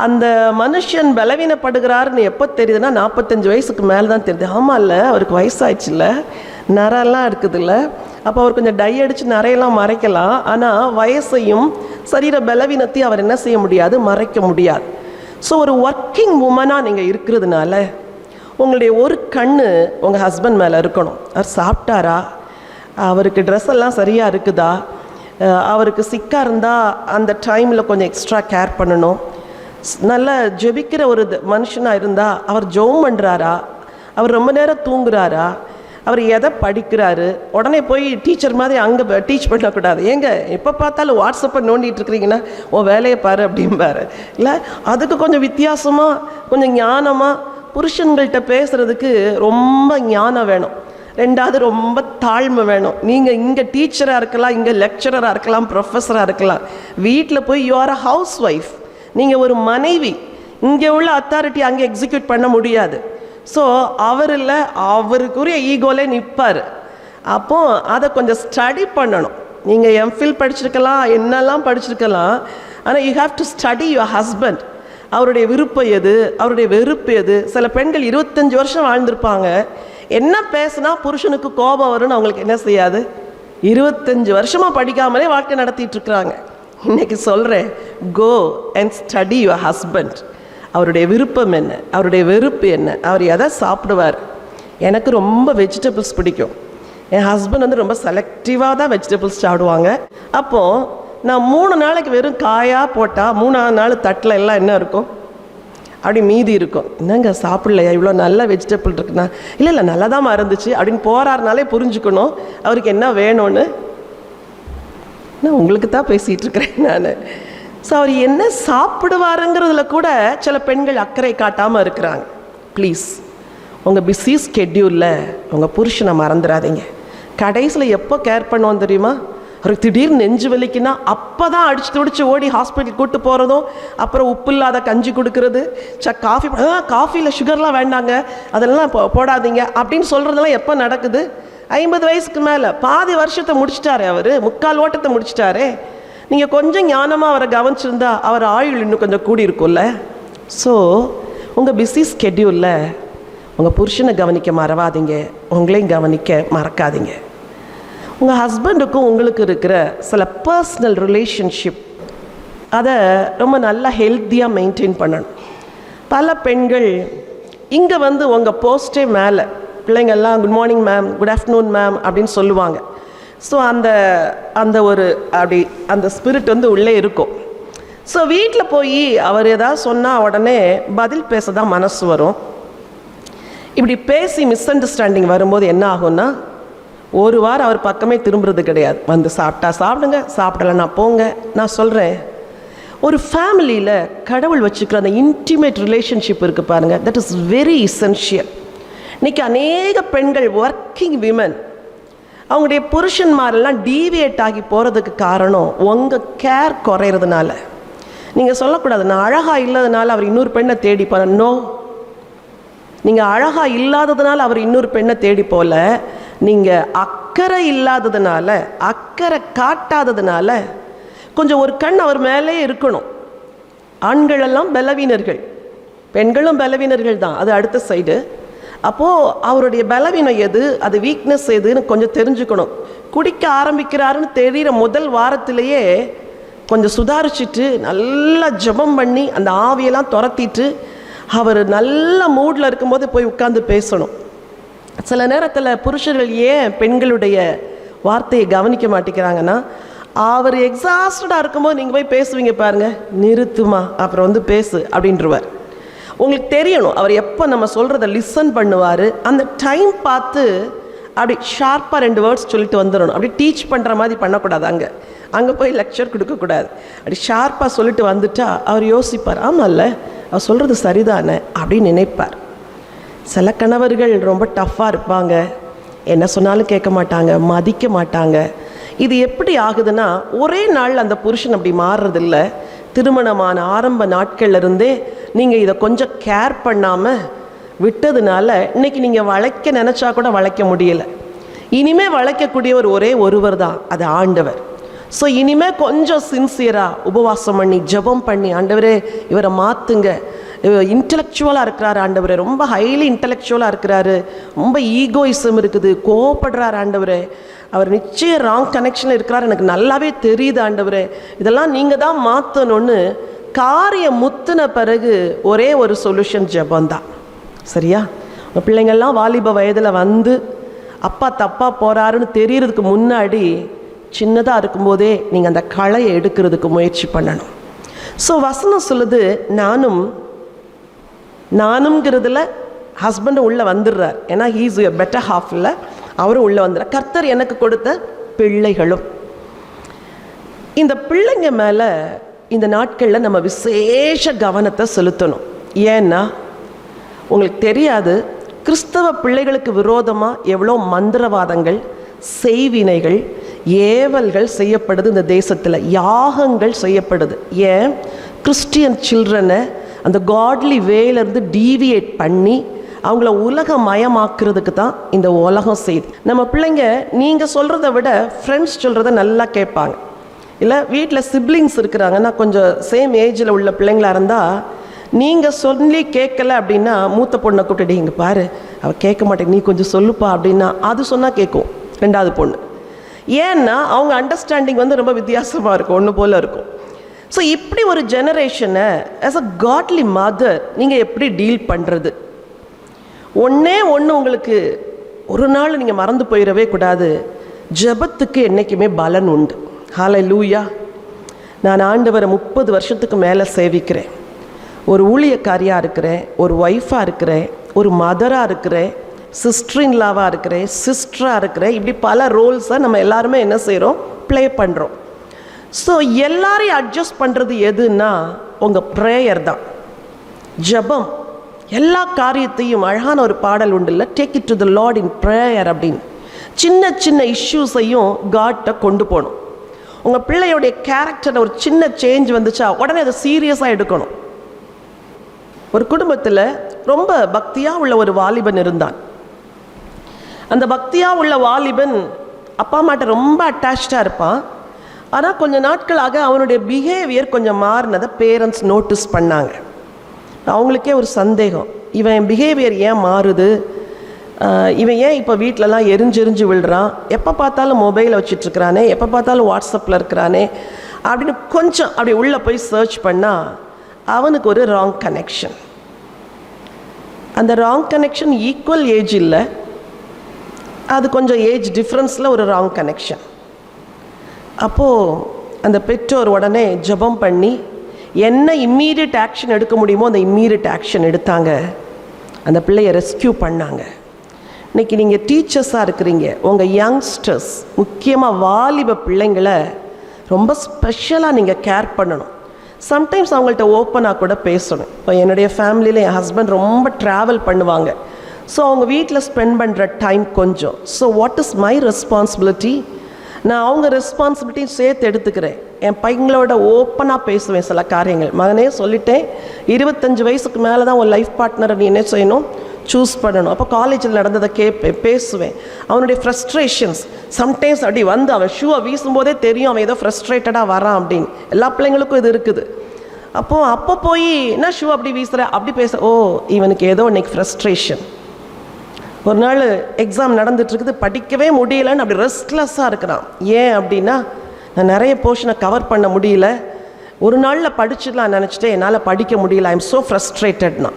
அந்த மனுஷன் பலவீனப்படுகிறாருன்னு எப்போ தெரியுதுன்னா 45 வயசுக்கு மேலே தான் தெரியுது. ஆமாம் இல்லை, அவருக்கு வயசாகிடுச்சுல்ல, நரெல்லாம் இருக்குதுல்ல. அப்போ அவர் கொஞ்சம் டை அடித்து நரையெல்லாம் மறைக்கலாம். ஆனால் வயசையும் சரீர பலவீனத்தையும் அவர் என்ன செய்ய முடியாது, மறைக்க முடியாது. ஸோ ஒரு ஒர்க்கிங் உமனாக நீங்கள் இருக்கிறதுனால உங்களுடைய ஒரு கண்ணு உங்கள் ஹஸ்பண்ட் மேலே இருக்கணும். அவர் சாப்பிட்டாரா, அவருக்கு ட்ரெஸ் எல்லாம் சரியாக இருக்குதா, அவருக்கு சிக்காக இருந்தால் அந்த டைமில் கொஞ்சம் எக்ஸ்ட்ரா கேர் பண்ணணும். நல்லா ஜெபிக்கிற ஒரு மனுஷனாக இருந்தால் அவர் ஜெபம் பண்ணுறாரா, அவர் ரொம்ப நேரம் தூங்குறாரா, அவர் எதை படிக்கிறாரு, உடனே போய் டீச்சர் மாதிரி அங்கே டீச் பண்ணக்கூடாது. ஏங்க எப்போ பார்த்தாலும் வாட்ஸ்அப்பை நோண்டிகிட்டு இருக்கிறீங்கன்னா உன் வேலையை பாரு அப்படிம்பாரு. இல்லை, அதுக்கு கொஞ்சம் வித்தியாசமாக கொஞ்சம் ஞானமாக புருஷன்கள்கிட்ட பேசுகிறதுக்கு ரொம்ப ஞானம் வேணும். ரெண்டாவது ரொம்ப தாழ்மை வேணும். நீங்கள் இங்கே டீச்சராக இருக்கலாம், இங்கே லெக்சரராக இருக்கலாம், ப்ரொஃபஸராக இருக்கலாம். வீட்டில் போய் you are a house wife, நீங்கள் ஒரு மனைவி. இங்கே உள்ள அத்தாரிட்டி அங்கே எக்ஸிக்யூட் பண்ண முடியாது. ஸோ அவரில் அவருக்குரிய ஈகோலே நிற்பார். அப்போது அதை கொஞ்சம் ஸ்டடி பண்ணணும். நீங்கள் எம்ஃபில் படிச்சிருக்கலாம், என்னெல்லாம் படிச்சிருக்கலாம், ஆனால் you have to study your husband. அவருடைய விருப்பம் எது, அவருடைய வெறுப்பு எது. சில பெண்கள் 25 வருஷம் வாழ்ந்திருப்பாங்க, என்ன பேசுனா புருஷனுக்கு கோபம் வரும்னு அவங்களுக்கு என்ன செய்யாது. 25 வருஷமாக படிக்காமலே வாழ்க்கை நடத்திட்டு இருக்கிறாங்க. இன்னைக்கு சொல்கிறேன், go and study your husband. அவருடைய விருப்பம் என்ன, அவருடைய வெறுப்பு என்ன, அவர் எதை சாப்பிடுவார். எனக்கு ரொம்ப வெஜிடபிள்ஸ் பிடிக்கும். என் ஹஸ்பண்ட் ரொம்ப செலக்டிவாக தான் வெஜிடபிள்ஸ் சாப்பிடுவாங்க. அப்போது நான் 3 நாளைக்கு வெறும் காயாக போட்டால் 3ஆவது நாள் தட்டில் எல்லாம் என்ன இருக்கும், அப்படி மீதி இருக்கும். என்னங்க சாப்பிடலையா, இவ்வளோ நல்ல வெஜிடபிள் இருக்குண்ணா, இல்லை நல்லா தான் இருந்துச்சு அப்படின்னு போகிறாருனாலே புரிஞ்சுக்கணும் அவருக்கு என்ன வேணும்னு. நான் உங்களுக்கு தான் பேசிகிட்டு இருக்கிறேன் நான். ஸோ அவர் என்ன சாப்பிடுவாருங்கிறதுல கூட சில பெண்கள் அக்கறை காட்டாமல் இருக்கிறாங்க. ப்ளீஸ் உங்கள் பிஸி ஸ்கெட்யூலில் உங்கள் புருஷனை மறந்துடாதீங்க. கடைசியில் எப்போ கேர் பண்ணுவோம் தெரியுமா? அவருக்கு திடீர்னு நெஞ்சு வலிக்குன்னா அப்போ தான் அடிச்சு துடிச்சு ஓடி ஹாஸ்பிட்டல் கூப்பிட்டு போகிறதும், அப்புறம் உப்பு இல்லாத கஞ்சி கொடுக்கறது, காஃபியில் சுகர்லாம் வேண்டாங்க அதெல்லாம் போடாதீங்க அப்படின்னு சொல்கிறதெல்லாம் எப்போ நடக்குது? 50 வயசுக்கு மேலே. பாதி வருஷத்தை முடிச்சிட்டாரே அவர், 3/4 ஓட்டத்தை முடிச்சிட்டாரே. நீங்கள் கொஞ்சம் ஞானமாக அவரை கவனிச்சிருந்தா அவர் ஆயுள் இன்னும் கொஞ்சம் கூடி இருக்கும்ல. ஸோ உங்கள் பிஸி ஸ்கெட்யூலில் உங்கள் புருஷனை கவனிக்க மறவாதீங்க, உங்களையும் கவனிக்க மறக்காதீங்க. உங்கள் ஹஸ்பண்டுக்கும் உங்களுக்கு இருக்கிற சில பர்சனல் ரிலேஷன்ஷிப் அதை ரொம்ப நல்லா ஹெல்த்தியாக மெயின்டைன் பண்ணணும். பல பெண்கள் இங்கே வந்து உங்கள் போஸ்ட்டே மேலே பிள்ளைங்கள்லாம் good morning ma'am, good afternoon ma'am அப்படின்னு சொல்லுவாங்க. ஸோ அந்த ஒரு அப்படி அந்த ஸ்பிரிட் வந்து உள்ளே இருக்கும். ஸோ வீட்டில் போய் அவர் ஏதாவது சொன்னால் உடனே பதில் பேச தான் மனசு வரும். இப்படி பேசி மிஸ் அண்டர்ஸ்டாண்டிங் வரும்போது என்ன ஆகும்னா, ஒரு வாரம் அவர் பக்கமே திரும்புறது கிடையாது. வந்து சாப்பிட்டா சாப்பிடுங்க, சாப்பிடலைன்னா போங்க. நான் சொல்கிறேன், ஒரு ஃபேமிலியில் கடவுள் வச்சுக்கிற அந்த இன்டிமேட் ரிலேஷன்ஷிப் இருக்குது பாருங்கள், தட் இஸ் வெரி எசென்ஷியல். இன்றைக்கி அநேக பெண்கள் ஒர்க்கிங் விமன் அவங்களுடைய புருஷன்மாரெல்லாம் டீவியேட் ஆகி போகிறதுக்கு காரணம் உங்கள் கேர் குறையிறதுனால. நீங்கள் சொல்லக்கூடாது நான் அழகாக இல்லாததுனால அவர் இன்னொரு பெண்ணை தேடி போன. நோ, நீங்கள் அழகாக இல்லாததுனால அவர் இன்னொரு பெண்ணை தேடி போகல. நீங்கள் அக்கறை இல்லாததுனால, அக்கறை காட்டாததுனால கொஞ்சம் ஒரு கண் அவர் மேலே இருக்கணும். ஆண்களெல்லாம் பலவீனர்கள், பெண்களும் பலவீனர்கள் தான், அது அடுத்த சைடு. அப்போது அவருடைய பலவீனம் எது, அது வீக்னஸ் எதுன்னு கொஞ்சம் தெரிஞ்சுக்கணும். குடிக்க ஆரம்பிக்கிறாருன்னு தெரிகிற முதல் வாரத்திலேயே கொஞ்சம் சுதாரிச்சுட்டு நல்லா ஜெபம் பண்ணி அந்த ஆவியெல்லாம் துரத்திட்டு அவர் நல்ல மூடில் இருக்கும்போது போய் உட்கார்ந்து பேசணும். சில நேரத்தில் புருஷர்கள் ஏன் பெண்களுடைய வார்த்தையை கவனிக்க மாட்டேங்கிறாங்கன்னா, அவர் எக்ஸாஸ்டடாக இருக்கும்போது நீங்கள் போய் பேசுவீங்க பாருங்கள், நிறுத்துமா அப்புறம் வந்து பேசு அப்படின்றவர். உங்களுக்கு தெரியணும் அவர் எப்போ நம்ம சொல்கிறத லிசன் பண்ணுவார். அந்த டைம் பார்த்து அப்படி ஷார்ப்பாக 2 வேர்ட்ஸ் சொல்லிட்டு வந்துடணும். அப்படி டீச் பண்ணுற மாதிரி பண்ணக்கூடாது. அங்கே போய் லெக்சர் கொடுக்கக்கூடாது. அப்படி ஷார்ப்பாக சொல்லிட்டு வந்துட்டா அவர் யோசிப்பார், ஆமாம்ல அவர் சொல்கிறது சரிதானே அப்படின்னு நினைப்பார். சில கணவர்கள் ரொம்ப டஃப்பாக இருப்பாங்க, என்ன சொன்னாலும் கேட்க மாட்டாங்க, மதிக்க மாட்டாங்க. இது எப்படி ஆகுதுன்னா, ஒரே நாள் அந்த புருஷன் அப்படி மாறுறதில்ல. திருமணமான ஆரம்ப நாட்கள்லேருந்தே நீங்கள் இதை கொஞ்சம் கேர் பண்ணாமல் விட்டதுனால இன்றைக்கி நீங்கள் வளைக்க நினச்சா கூட வளைக்க முடியலை. இனிமேல் வளைக்கக்கூடியவர் ஒருவர் தான், அது ஆண்டவர். ஸோ இனிமேல் கொஞ்சம் சின்சியராக உபவாசம் பண்ணி ஜெபம் பண்ணி, ஆண்டவரே இவரை மாற்றுங்க, இன்டலெக்சுவலாக இருக்கிறாரு ஆண்டவரே, ரொம்ப ஹைலி இன்டலெக்சுவலாக இருக்கிறாரு, ரொம்ப ஈகோயிசம் இருக்குது, கோவப்படுறாரு ஆண்டவரே, அவர் நிச்சயம் ராங் கனெக்ஷனில் இருக்கிறார், எனக்கு நல்லாவே தெரியுது ஆண்டவரே, இதெல்லாம் நீங்கள் தான் மாற்றணும்னு காரியம் முத்தின பிறகு ஒரே ஒரு சொல்யூஷன் ஜெபந்தான். சரியா? உங்கள் பிள்ளைங்கள்லாம் வாலிப வயதில் வந்து அப்பா தப்பாக போகிறாருன்னு தெரியறதுக்கு முன்னாடி சின்னதாக இருக்கும்போதே நீங்கள் அந்த களையை எடுக்கிறதுக்கு முயற்சி பண்ணணும். ஸோ வசனம் சொல்லுது, நானுங்கிறதுல ஹஸ்பண்டும் உள்ளே வந்துடுறார். ஏன்னா ஹீஸ் யுவர் பெட்டர் ஹாஃபில் அவரும் உள்ளே வந்துடுறார். கர்த்தர் எனக்கு கொடுத்த பிள்ளைகளும். இந்த பிள்ளைங்க மேலே இந்த நாட்களில் நம்ம விசேஷ கவனத்தை செலுத்தணும். ஏன்னா உங்களுக்கு தெரியாது, கிறிஸ்தவ பிள்ளைகளுக்கு விரோதமாக எவ்வளோ மந்திரவாதங்கள், செய்வினைகள், ஏவல்கள் செய்யப்படுது இந்த தேசத்தில், யாகங்கள் செய்யப்படுது. ஏன்? கிறிஸ்டியன் சில்ட்ரனை அந்த காட்லி வேலேருந்து டீவியேட் பண்ணி அவங்கள உலகமயமாக்குறதுக்கு தான் இந்த உலகம் செய்யுது. நம்ம பிள்ளைங்க நீங்கள் சொல்கிறத விட ஃப்ரெண்ட்ஸ் சொல்கிறத நல்லா கேட்பாங்க. இல்லை வீட்டில் சிப்ளிங்ஸ் இருக்கிறாங்கன்னா கொஞ்சம் சேம் ஏஜில் உள்ள பிள்ளைங்களாக இருந்தால் நீங்கள் சொல்லி கேட்கல அப்படின்னா மூத்த பொண்ணை கூப்பிட்டு, இங்கே பாரு அவள் கேட்க மாட்டேங்க, நீ கொஞ்சம் சொல்லுப்பா அப்படின்னா அது சொன்னால் கேட்கும் ரெண்டாவது பொண்ணு. ஏன்னா அவங்க அண்டர்ஸ்டாண்டிங் வந்து ரொம்ப வித்தியாசமாக இருக்கும், ஒன்று போல் இருக்கும். ஸோ இப்படி ஒரு ஜெனரேஷனை ஆஸ் அ காட்லி மதர் நீங்கள் எப்படி டீல் பண்ணுறது? ஒன்று உங்களுக்கு ஒரு நாள் நீங்கள் மறந்து போயிடவே கூடாது, ஜெபத்துக்கு என்றைக்குமே பலன் உண்டு. ஹல்லேலூயா. நான் ஆண்டவரை 30 வருஷத்துக்கு மேலே சேவிக்கிறேன். ஒரு ஊழியக்காரியாக இருக்கிறேன், ஒரு ஒய்ஃபாக இருக்கிறேன், ஒரு மதராக இருக்கிறேன், சிஸ்டர்-இன்-லாவாக இருக்கிறேன், சிஸ்டராக இருக்கிறேன். இப்படி பல ரோல்ஸை நம்ம எல்லாருமே என்ன செய்கிறோம், ப்ளே பண்ணுறோம். ஸோ எல்லாரையும் அட்ஜஸ்ட் பண்ணுறது எதுன்னா உங்கள் ப்ரேயர் தான், ஜெபம். எல்லா காரியத்தையும் அழகான ஒரு பாடல் உண்டு இல்லை, take it to the Lord in prayer அப்படின்னு. சின்ன சின்ன இஷ்யூஸையும் காட்ட கொண்டு போகணும். உங்கள் பிள்ளையோடைய கேரக்டரில் ஒரு சின்ன சேஞ்ச் வந்துச்சா உடனே அதை சீரியஸாக எடுக்கணும். ஒரு குடும்பத்தில் ரொம்ப பக்தியாக உள்ள ஒரு வாலிபன் இருந்தான். அந்த பக்தியாக உள்ள வாலிபன் அப்பா அம்மாட்ட ரொம்ப அட்டாச்சாக இருப்பான். ஆனால் கொஞ்சம் நாட்களாக அவனுடைய பிஹேவியர் கொஞ்சம் மாறினதை பேரண்ட்ஸ் நோட்டீஸ் பண்ணாங்க. அவங்களுக்கே ஒரு சந்தேகம், இவன் பிஹேவியர் ஏன் மாறுது, இவன் ஏன் இப்போ வீட்டிலலாம் எரிஞ்செரிஞ்சு விழுறான், எப்போ பார்த்தாலும் மொபைலை வச்சிட்ருக்கிறானே, எப்போ பார்த்தாலும் வாட்ஸ்அப்பில் இருக்கிறானே அப்படின்னு கொஞ்சம் அப்படி உள்ளே போய் சர்ச் பண்ணால் அவனுக்கு ஒரு ராங் கனெக்ஷன். அந்த ராங் கனெக்ஷன் ஈக்குவல் ஏஜ் இல்லை, அது கொஞ்சம் ஏஜ் டிஃப்ரென்ஸில் ஒரு ராங் கனெக்ஷன். அப்போது அந்த பெற்றோர் உடனே ஜெபம் பண்ணி என்ன இம்மீடியட் ஆக்ஷன் எடுக்க முடியுமோ அந்த இம்மீடியட் ஆக்ஷன் எடுத்தாங்க. அந்த பிள்ளையை ரெஸ்க்யூ பண்ணாங்க. இன்றைக்கி நீங்கள் டீச்சர்ஸாக இருக்கிறீங்க, உங்கள் யங்ஸ்டர்ஸ் முக்கியமாக வாலிப பிள்ளைங்களை ரொம்ப ஸ்பெஷலாக நீங்கள் கேர் பண்ணணும். சம்டைம்ஸ் அவங்கள்ட்ட ஓப்பனாக கூட பேசணும். இப்போ என்னுடைய ஃபேமிலியில் என் ஹஸ்பண்ட் ரொம்ப ட்ராவல் பண்ணுவாங்க. ஸோ அவங்க வீட்டில் ஸ்பெண்ட் பண்ணுற டைம் கொஞ்சம். So what is my responsibility, நான் அவங்க ரெஸ்பான்சிபிலிட்டியும் சேர்த்து எடுத்துக்கிறேன். என் பையங்களோட ஓப்பனாக பேசுவேன் சில காரியங்கள். மகனே சொல்லிட்டேன், 25 வயசுக்கு மேலே தான் உன் லைஃப் பார்ட்னரை நீ என்ன செய்யணும், சூஸ் பண்ணணும். அப்போ காலேஜில் நடந்ததை கேட்பேன், பேசுவேன். அவனுடைய ஃப்ரஸ்ட்ரேஷன்ஸ் சம்டைம்ஸ் அப்படி வந்து அவன் ஷூவை வீசும்போதே தெரியும் அவன் ஏதோ ஃப்ரஸ்ட்ரேட்டடாக வரான் அப்படின்னு. எல்லா பிள்ளைங்களுக்கும் இது இருக்குது. அப்போ போய் என்ன ஷூ அப்படி வீசுகிற அப்படி பேச, ஓ இவனுக்கு ஏதோ இன்னைக்கு ஃப்ரஸ்ட்ரேஷன். ஒரு நாள் எக்ஸாம் நடந்துட்டுருக்குது, படிக்கவே முடியலன்னு அப்படி ரெஸ்ட்லெஸ்ஸாக இருக்கிறான். ஏன் அப்படின்னா, நான் நிறைய போர்ஷனை கவர் பண்ண முடியல, ஒரு நாளில் படிச்சுடலாம் நினச்சிட்டேன், என்னால் படிக்க முடியல, ஐ எம் ஸோ ஃப்ரஸ்ட்ரேட்டட்னா.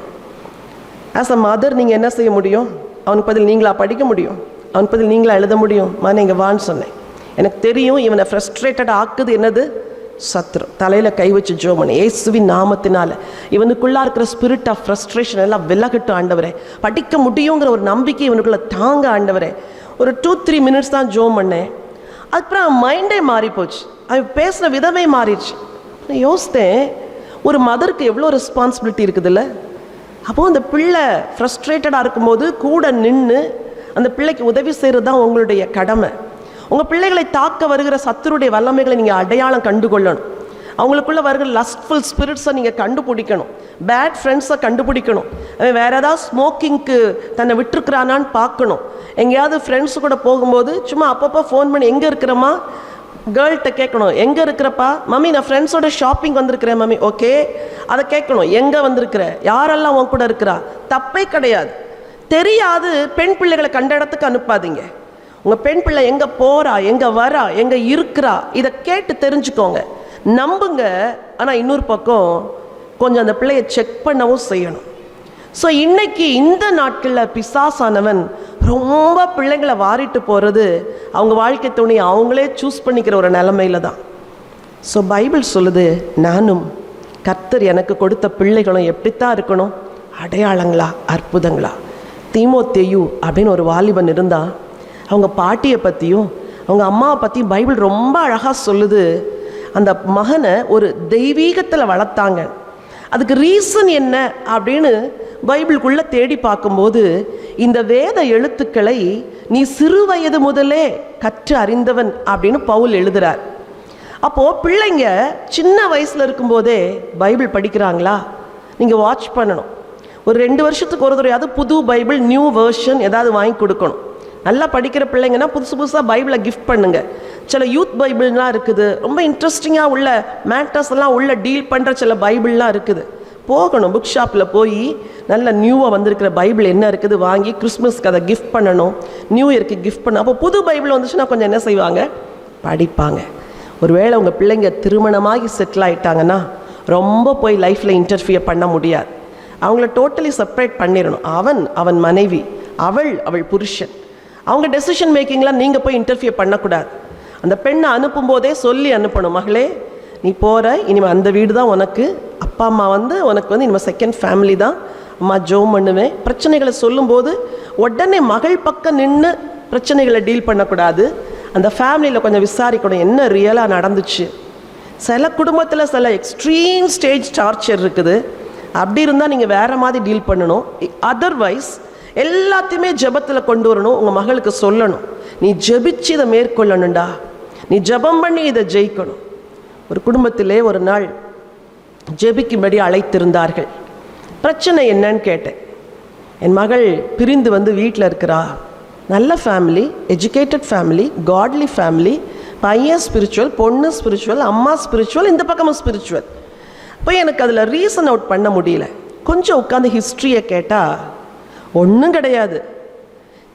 ஆஸ் அ மதர் நீங்கள் என்ன செய்ய முடியும், அவனுக்கு பதில் நீங்களா படிக்க முடியும், அவனுக்கு பதில் நீங்களா எழுத முடியும். மகனே இங்கே வான்னு சொன்னேன். எனக்கு தெரியும் இவனை ஃப்ரஸ்ட்ரேட்டட் ஆக்குது என்னது, சத்துரு. தலையில் கை வச்சு ஜோமன் இயேசுவின் நாமத்தினால இவனுக்குள்ளே இருக்கிற ஸ்பிரிட் ஆஃப் ஃப்ரஸ்ட்ரேஷன் எல்லாம் விலகட்டும் ஆண்டவரே, படிக்க முடியுங்கிற ஒரு நம்பிக்கை இவனுக்குள்ளே தாங்க ஆண்டவரே. ஒரு 2-3 மினிட்ஸ் தான் ஜோம் பண்ணேன். அதுக்கப்புறம் மைண்டே மாறி போச்சு, அவன் பேசுகிற விதமே மாறிடுச்சு. நான் யோசித்தேன், ஒரு மதருக்கு எவ்வளோ ரெஸ்பான்சிபிலிட்டி இருக்குதுல்ல. அப்போது அந்த பிள்ளை ஃப்ரஸ்ட்ரேட்டடாக இருக்கும்போது கூட நின்று அந்த பிள்ளைக்கு உதவி செய்கிறது தான் உங்களுடைய கடமை. உங்கள் பிள்ளைகளை தாக்க வருகிற சத்துருடைய வல்லமைகளை நீங்கள் அடையாளம் கண்டுகொள்ளணும். அவங்களுக்குள்ளே வருகிற லஸ்ட்ஃபுல் ஸ்பிரிட்ஸை நீங்கள் கண்டுபிடிக்கணும். பேட் ஃப்ரெண்ட்ஸை கண்டுபிடிக்கணும். அவன் வேறு ஏதாவது ஸ்மோக்கிங்க்கு தன்னை விட்டுருக்குறானான்னு பார்க்கணும். எங்கேயாவது ஃப்ரெண்ட்ஸு கூட போகும்போது சும்மா அப்பப்போ ஃபோன் பண்ணி எங்கே இருக்கிறம்மா, கேர்ள்கிட்ட கேட்கணும், எங்கே இருக்கிறப்பா, மம்மி நான் ஃப்ரெண்ட்ஸோட ஷாப்பிங் வந்திருக்கிறேன் மம்மி, ஓகே. அதை கேட்கணும், எங்கே வந்திருக்கிற, யாரெல்லாம் உன் கூட இருக்கிறா, தப்பே கிடையாது. தெரியாது பெண் பிள்ளைகளை கண்ட இடத்துக்கு அனுப்பாதீங்க. உங்கள் பெண் பிள்ளை எங்கே போகிறா, எங்கே வரா, எங்கே இருக்கிறா, இதை கேட்டு தெரிஞ்சுக்கோங்க, நம்புங்க. ஆனால் இன்னொரு பக்கம் கொஞ்சம் அந்த பிள்ளையை செக் பண்ணவும் செய்யணும். ஸோ இன்னைக்கு இந்த நாட்களில் பிசாசானவன் ரொம்ப பிள்ளைங்களை வாரிட்டு போகிறது அவங்க வாழ்க்கை துணையை அவங்களே சூஸ் பண்ணிக்கிற ஒரு நிலைமையில தான். ஸோ பைபிள் சொல்லுது, நானும் கர்த்தர் எனக்கு கொடுத்த பிள்ளைகளும் எப்படித்தான் இருக்கணும், அடையாளங்களா அற்புதங்களா. தீமோத்தேயு அப்படின்னு ஒரு வாலிபன் இருந்தான். அவங்க பாட்டியை பற்றியும் அவங்க அம்மாவை பற்றியும் பைபிள் ரொம்ப அழகாக சொல்லுது. அந்த மகனை ஒரு தெய்வீகத்தில் வளர்த்தாங்க. அதுக்கு ரீசன் என்ன அப்படின்னு பைபிளுக்குள்ளே தேடி பார்க்கும்போது, இந்த வேத எழுத்துக்களை நீ சிறு வயது முதலே கற்று அறிந்தவன் அப்படின்னு பவுல் எழுதுகிறார். அப்போது பிள்ளைங்க சின்ன வயசில் இருக்கும்போதே பைபிள் படிக்கிறாங்களா நீங்கள் வாட்ச் பண்ணணும். ஒரு 2 வருஷத்துக்கு ஒரு தடவையாவது புது பைபிள் நியூ வெர்ஷன் ஏதாவது வாங்கி கொடுக்கணும். நல்லா படிக்கிற பிள்ளைங்கன்னா புதுசாக பைபிளை கிஃப்ட் பண்ணுங்க. சில யூத் பைபிள்லாம் இருக்குது, ரொம்ப இன்ட்ரெஸ்டிங்காக உள்ள மேட்டர்ஸ் எல்லாம் உள்ள டீல் பண்ணுற சில பைபிள்லாம் இருக்குது. போகணும் புக் ஷாப்பில் போய் நல்ல நியூவாக வந்திருக்கிற பைபிள் என்ன இருக்குது வாங்கி கிறிஸ்மஸ்க்கு அதை கிஃப்ட் பண்ணணும், நியூ இயருக்கு கிஃப்ட் பண்ணணும். அப்போ புது பைபிள் வந்துச்சுன்னா கொஞ்சம் என்ன செய்வாங்க, படிப்பாங்க. ஒருவேளை உங்கள் பிள்ளைங்க திருமணமாகி செட்டில் ஆகிட்டாங்கன்னா ரொம்ப போய் லைஃப்பில் இன்டர்ஃபியர் பண்ண முடியாது. அவங்கள டோட்டலி செப்பரேட் பண்ணிடணும். அவன் மனைவி, அவள் புருஷன். அவங்க டெசிஷன் மேக்கிங்லாம் நீங்கள் போய் இன்டர்ஃபியர் பண்ணக்கூடாது. அந்த பெண்ணை அனுப்பும்போதே சொல்லி அனுப்பணும், மகளே நீ போகிற, இனிமேல் அந்த வீடு தான் உனக்கு அப்பா அம்மா உனக்கு இனிமேல் செகண்ட் ஃபேமிலி தான். அம்மா ஜோம் பண்ணுவேன். பிரச்சனைகளை சொல்லும்போது உடனே மகள் பக்கம் நின்று பிரச்சனைகளை டீல் பண்ணக்கூடாது. அந்த ஃபேமிலியில் கொஞ்சம் விசாரிக்கணும் என்ன ரியலாக நடந்துச்சு. சில குடும்பத்தில் சில எக்ஸ்ட்ரீம் ஸ்டேஜ் டார்ச்சர் இருக்குது. அப்படி இருந்தால் நீங்கள் வேறு மாதிரி டீல் பண்ணணும். அதர்வைஸ் எல்லாத்தையுமே ஜெபத்தில் கொண்டு வரணும். உங்கள் மகளுக்கு சொல்லணும், நீ ஜெபிச்சு இதை மேற்கொள்ளணும்டா, நீ ஜெபம் பண்ணி இதை ஜெயிக்கணும். ஒரு குடும்பத்திலே ஒரு நாள் ஜெபிக்கும்படி அழைத்திருந்தார்கள். பிரச்சனை என்னன்னு கேட்டேன். என் மகள் பிரிந்து வீட்டில் இருக்கிறா. நல்ல ஃபேமிலி, எஜுகேட்டட் ஃபேமிலி, காட்லி ஃபேமிலி. பையன் ஸ்பிரிச்சுவல், பொண்ணு ஸ்பிரிச்சுவல், அம்மா ஸ்பிரிச்சுவல், இந்த பக்கமும் ஸ்பிரிச்சுவல். இப்போ எனக்கு அதில் ரீசன் அவுட் பண்ண முடியல. கொஞ்சம் உட்காந்து ஹிஸ்ட்ரியை கேட்டால் ஒன்றும் கிடையாது.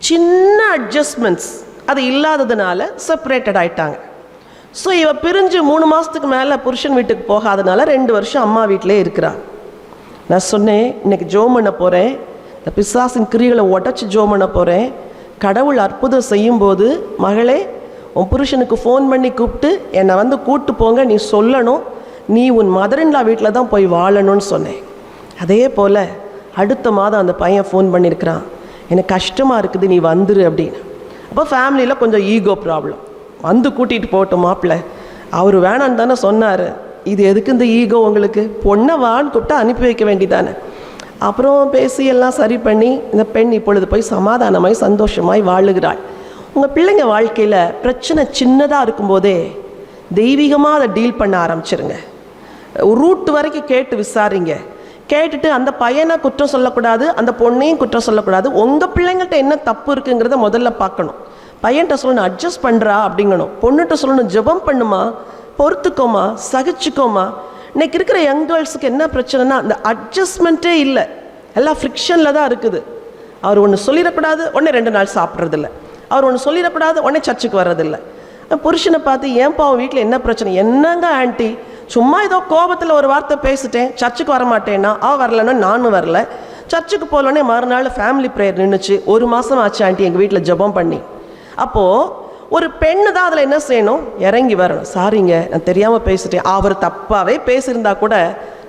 சின்ன அட்ஜஸ்ட்மெண்ட்ஸ் அது இல்லாததுனால செப்பரேட்டட் ஆயிட்டாங்க. ஸோ இவ பிரிஞ்சு 3 மாதத்துக்கு மேலே புருஷன் வீட்டுக்கு போகாதனால 2 வருஷம் அம்மா வீட்டிலே இருக்கிறா. நான் சொன்னேன், இன்னைக்கு ஜோம் பண்ண போகிறேன், இந்த பிசாசின் கிரிகளை உடச்சி ஜோம் பண்ண போகிறேன். கடவுள் அற்புதம் செய்யும்போது மகளே உன் புருஷனுக்கு ஃபோன் பண்ணி கூப்பிட்டு என்னை கூப்பிட்டு போங்க, நீ சொல்லணும், நீ உன் மதரின்லா வீட்டில் தான் போய் வாழணும்னு சொன்னேன். அதே போல் அடுத்த மாதம் அந்த பையன் ஃபோன் பண்ணியிருக்கிறான், எனக்கு கஷ்டமாக இருக்குது, நீ வந்துரு அப்படின்னு. அப்போ ஃபேமிலியில் கொஞ்சம் ஈகோ ப்ராப்ளம். கூட்டிகிட்டு போகட்டும் மாப்பிள்ளை, அவர் வேணான்னு தானே சொன்னார், இது எதுக்கு இந்த ஈகோ உங்களுக்கு, பொண்ணை வான்னு கூப்பிட்டா அனுப்பி வைக்க வேண்டிதானே. அப்புறம் பேசி எல்லாம் சரி பண்ணி இந்த பெண் இப்பொழுது போய் சமாதானமாய் சந்தோஷமாய் வாழுகிறாள். உங்கள் பிள்ளைங்க வாழ்க்கையில் பிரச்சனை சின்னதாக இருக்கும்போதே தெய்வீகமாக அதை டீல் பண்ண ஆரம்பிச்சிருங்க. ரூட் வரைக்கும் கேட்டு விசாரிங்க. கேட்டுட்டு அந்த பையனை குற்றம் சொல்லக்கூடாது, அந்த பொண்ணையும் குற்றம் சொல்லக்கூடாது. உங்கள் பிள்ளைங்கள்ட்ட என்ன தப்பு இருக்குங்கிறத முதல்ல பார்க்கணும். பையன்கிட்ட சொல்லணும் அட்ஜஸ்ட் பண்ணுறா அப்படிங்கணும். பொண்ணுகிட்ட சொல்லணும் ஜெபம் பண்ணுமா, பொறுத்துக்கோமா, சகிச்சுக்கோமா. இன்னைக்கு இருக்கிற யங் கேர்ள்ஸுக்கு என்ன பிரச்சனைனா அந்த அட்ஜஸ்ட்மெண்ட்டே இல்லை, எல்லாம் ஃப்ரிக்ஷனில் தான் இருக்குது. அவர் ஒன்று சொல்லிடக்கூடாது, உடனே 2 நாள் சாப்பிட்றதில்ல. அவர் ஒன்று சொல்லிடக்கூடாது, உடனே சர்ச்சுக்கு வர்றதில்லை. புருஷனை பார்த்து ஏன்பா அவன் வீட்டில் என்ன பிரச்சனை, என்னங்க ஆண்டி சும்மா ஏதோ கோபத்தில் ஒரு வார்த்தை பேசிட்டேன், சர்ச்சுக்கு வர மாட்டேன்னா, வரலன்னா நானும் வரல. சர்ச்சுக்கு போகலன்னே மறுநாள் ஃபேமிலி ப்ரேயர் நின்றுச்சு. 1 மாதம் ஆச்சு ஆண்டி எங்கள் வீட்டில் ஜெபம் பண்ணி. அப்போது ஒரு பெண்ணு தான் அதில் என்ன செய்யணும், இறங்கி வரணும். சாரிங்க நான் தெரியாமல் பேசிட்டேன், அவர் தப்பாகவே பேசியிருந்தா கூட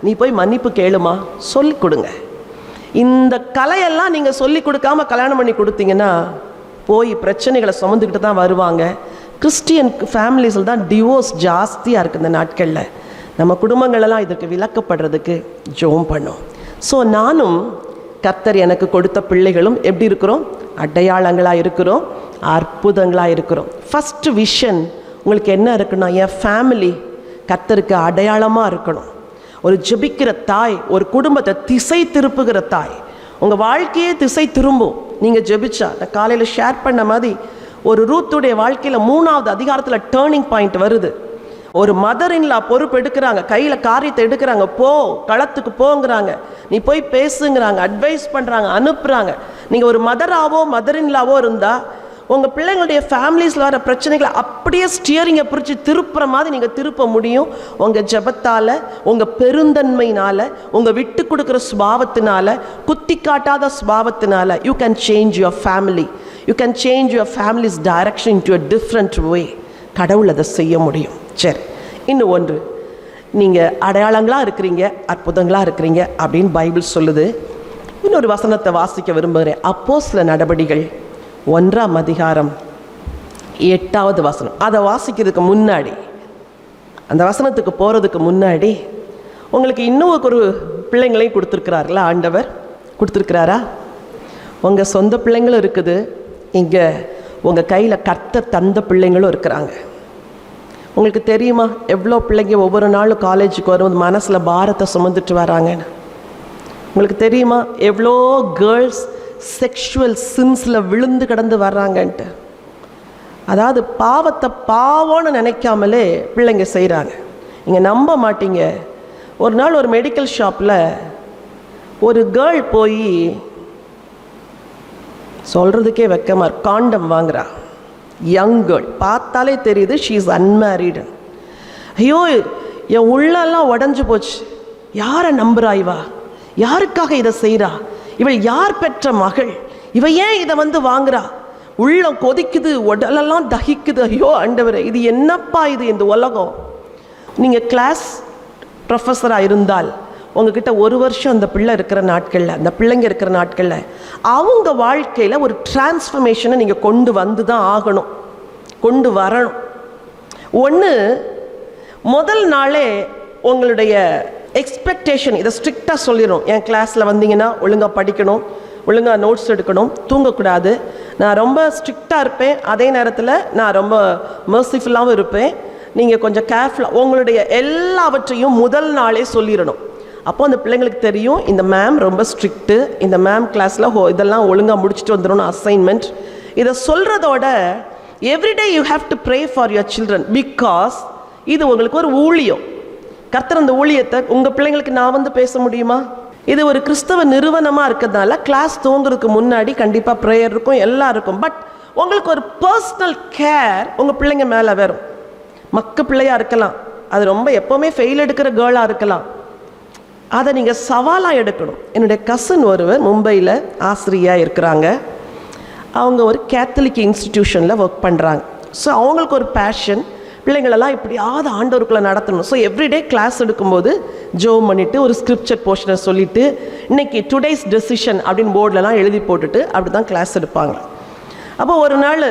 நீ போய் மன்னிப்பு கேளுமா, சொல்லி கொடுங்க. இந்த கலையெல்லாம் நீங்கள் சொல்லி கொடுக்காம கல்யாணம் பண்ணி கொடுத்தீங்கன்னா போய் பிரச்சனைகளை சுமந்துக்கிட்டு தான் வருவாங்க. கிறிஸ்டியன் ஃபேமிலிஸில் தான் டிவோர்ஸ் ஜாஸ்தியாக இருக்குது இந்த நாட்களில். நம்ம குடும்பங்களெல்லாம் இதற்கு விளக்கப்படுறதுக்கு ஜெபம் பண்ணோம். ஸோ நானும் கர்த்தர் எனக்கு கொடுத்த பிள்ளைகளும் எப்படி இருக்கிறோம், அடையாளங்களாக இருக்கிறோம், அற்புதங்களாக இருக்கிறோம். ஃபஸ்ட்டு விஷன் உங்களுக்கு என்ன இருக்குன்னா, என் ஃபேமிலி கர்த்தருக்கு அடையாளமாக இருக்கணும். ஒரு ஜெபிக்கிற தாய் ஒரு குடும்பத்தை திசை திருப்புகிற தாய். உங்கள் வாழ்க்கையே திசை திரும்பும் நீங்கள் ஜெபிச்சா. நான் காலையில் ஷேர் பண்ண மாதிரி ஒரு ரூத்துடைய வாழ்க்கையில் 3வது அதிகாரத்தில் டேர்னிங் பாயிண்ட் வருது. ஒரு மதர் இன்லா பொறுப்பு எடுக்கிறாங்க, கையில் காரியத்தை எடுக்கிறாங்க, போ களத்துக்கு போங்கிறாங்க, நீ போய் பேசுங்கிறாங்க, அட்வைஸ் பண்ணுறாங்க, அனுப்புகிறாங்க. நீங்கள் ஒரு மதர் இன்லாவோ இருந்தால் உங்கள் பிள்ளைங்களுடைய ஃபேமிலிஸில் வர பிரச்சனைகளை அப்படியே ஸ்டியரிங்கை பிடிச்சி திருப்புற மாதிரி நீங்கள் திருப்ப முடியும். உங்கள் ஜெபத்தால், உங்கள் பெருந்தன்மையினால், உங்கள் விட்டு கொடுக்குற சுபாவத்தினால, குத்தி காட்டாத சுபாவத்தினால you can change your family. You can change your family's direction to a different way. கடவுள் அதை செய்ய முடியும். சரி, இன்னும் ஒன்று, நீங்கள் அடையாளங்களாக இருக்கிறீங்க, அற்புதங்களாக இருக்கிறீங்க அப்படின்னு பைபிள் சொல்லுது. இன்னொரு வசனத்தை வாசிக்க விரும்புகிறேன். அப்போஸ்தல நடபடிகள் 1ஆம் அதிகாரம் 8வது வசனம். அதை வாசிக்கிறதுக்கு முன்னாடி, அந்த வசனத்துக்கு போகிறதுக்கு முன்னாடி உங்களுக்கு இன்னும் ஒரு பிள்ளைங்களையும் கொடுத்துருக்கிறார்களா ஆண்டவர்? கொடுத்துருக்கிறாரா? உங்கள் சொந்த பிள்ளைங்களும் இருக்குது, இங்கே உங்கள் கையில் கர்த்தர் தந்த பிள்ளைங்களும் இருக்கிறாங்க. உங்களுக்கு தெரியுமா எவ்வளோ பிள்ளைங்க ஒவ்வொரு நாளும் காலேஜுக்கு வரும்போது மனசில் பாரத்தை சுமந்துட்டு வராங்கன்னு? உங்களுக்கு தெரியுமா எவ்வளோ கேர்ள்ஸ் செக்ஷுவல் சின்ஸில் விழுந்து கிடந்து வர்றாங்கன்ட்டு? அதாவது பாவத்தை பாவம்னு நினைக்காமலே பிள்ளைங்க செய்கிறாங்க. நீங்கள் நம்ப மாட்டீங்க, ஒரு நாள் ஒரு மெடிக்கல் ஷாப்பில் ஒரு கேர்ள் போய் சொல்கிறதுக்கே வெக்கமாக காண்டம் வாங்குறா. யங் கேர்ள், பார்த்தாலே தெரியுது ஷீ இஸ் அன்மேரிடு. ஐயோ என் உள்ளெல்லாம் உடஞ்சி போச்சு. யாரை நம்புறா இவா? யாருக்காக இதை செய்கிறா? இவள் யார் பெற்ற மகள்? இவ ஏன் இதை வாங்குறா? உள்ளம் கொதிக்குது, உடலெல்லாம் தகிக்குது. ஐயோ ஆண்டவரே, இது என்னப்பா இது இந்த உலகம்? நீங்கள் கிளாஸ் ப்ரொஃபஸராக இருந்தால் உங்ககிட்ட ஒரு வருஷம் அந்த பிள்ளை இருக்கிற நாட்களில், அந்த பிள்ளைங்க இருக்கிற நாட்களில் அவங்க வாழ்க்கையில் ஒரு டிரான்ஸ்ஃபர்மேஷனை நீங்கள் கொண்டு வந்து தான் ஆகணும், கொண்டு வரணும். ஒன்று, முதல் நாளே உங்களுடைய எக்ஸ்பெக்டேஷன் இதை ஸ்ட்ரிக்டாக சொல்லிடணும். என் கிளாஸில் வந்தீங்கன்னா ஒழுங்காக படிக்கணும், ஒழுங்காக நோட்ஸ் எடுக்கணும், தூங்கக்கூடாது, நான் ரொம்ப ஸ்ட்ரிக்டாக இருப்பேன், அதே நேரத்தில் நான் ரொம்ப மெர்சிஃபுல்லாகவும் இருப்பேன், நீங்கள் கொஞ்சம் கேர்ஃபுல்லாக உங்களுடைய எல்லாவற்றையும் முதல் நாளே சொல்லிடணும். அப்போ அந்த பிள்ளைங்களுக்கு தெரியும் இந்த மேம் ரொம்ப ஸ்ட்ரிக்ட்டு, இந்த மேம் கிளாஸில் இதெல்லாம் ஒழுங்காக முடிச்சுட்டு வந்துடணும் அசைன்மெண்ட். இதை சொல்கிறதோட every day you have to pray for your children, because இது உங்களுக்கு ஒரு ஊழியம். கர்த்தர் அந்த ஊழியத்தை உங்கள் பிள்ளைங்களுக்கு நான் வந்து பேச முடியுமா? இது ஒரு கிறிஸ்தவ நிறுவனமாக இருக்கிறதுனால கிளாஸ் தூங்குறதுக்கு முன்னாடி கண்டிப்பாக ப்ரேயர் இருக்கும், எல்லாம் இருக்கும். பட் உங்களுக்கு ஒரு பர்சனல் கேர் உங்கள் பிள்ளைங்க மேலே வரும். மக்க பிள்ளையாக இருக்கலாம், அது ரொம்ப எப்போவுமே ஃபெயில் எடுக்கிற கேர்ளாக இருக்கலாம், அதை நீங்கள் சவாலாக எடுக்கணும். என்னுடைய கசின் ஒருவர் மும்பையில் ஆசிரியாக இருக்கிறாங்க. அவங்க ஒரு கேத்தலிக் இன்ஸ்டிடியூஷனில் ஒர்க் பண்ணுறாங்க. ஸோ அவங்களுக்கு ஒரு பேஷன், பிள்ளைங்களெல்லாம் இப்படியாவது ஆண்டவருக்குள்ளே நடத்தணும். ஸோ எவ்ரிடே கிளாஸ் எடுக்கும்போது ஜோம் பண்ணிவிட்டு ஒரு ஸ்கிரிப்சர் போர்ஷனை சொல்லிவிட்டு இன்றைக்கி டுடேஸ் டெசிஷன் அப்படின்னு போர்டிலலாம் எழுதி போட்டுட்டு அப்படி தான் கிளாஸ் எடுப்பாங்க. அப்போ ஒரு நாள்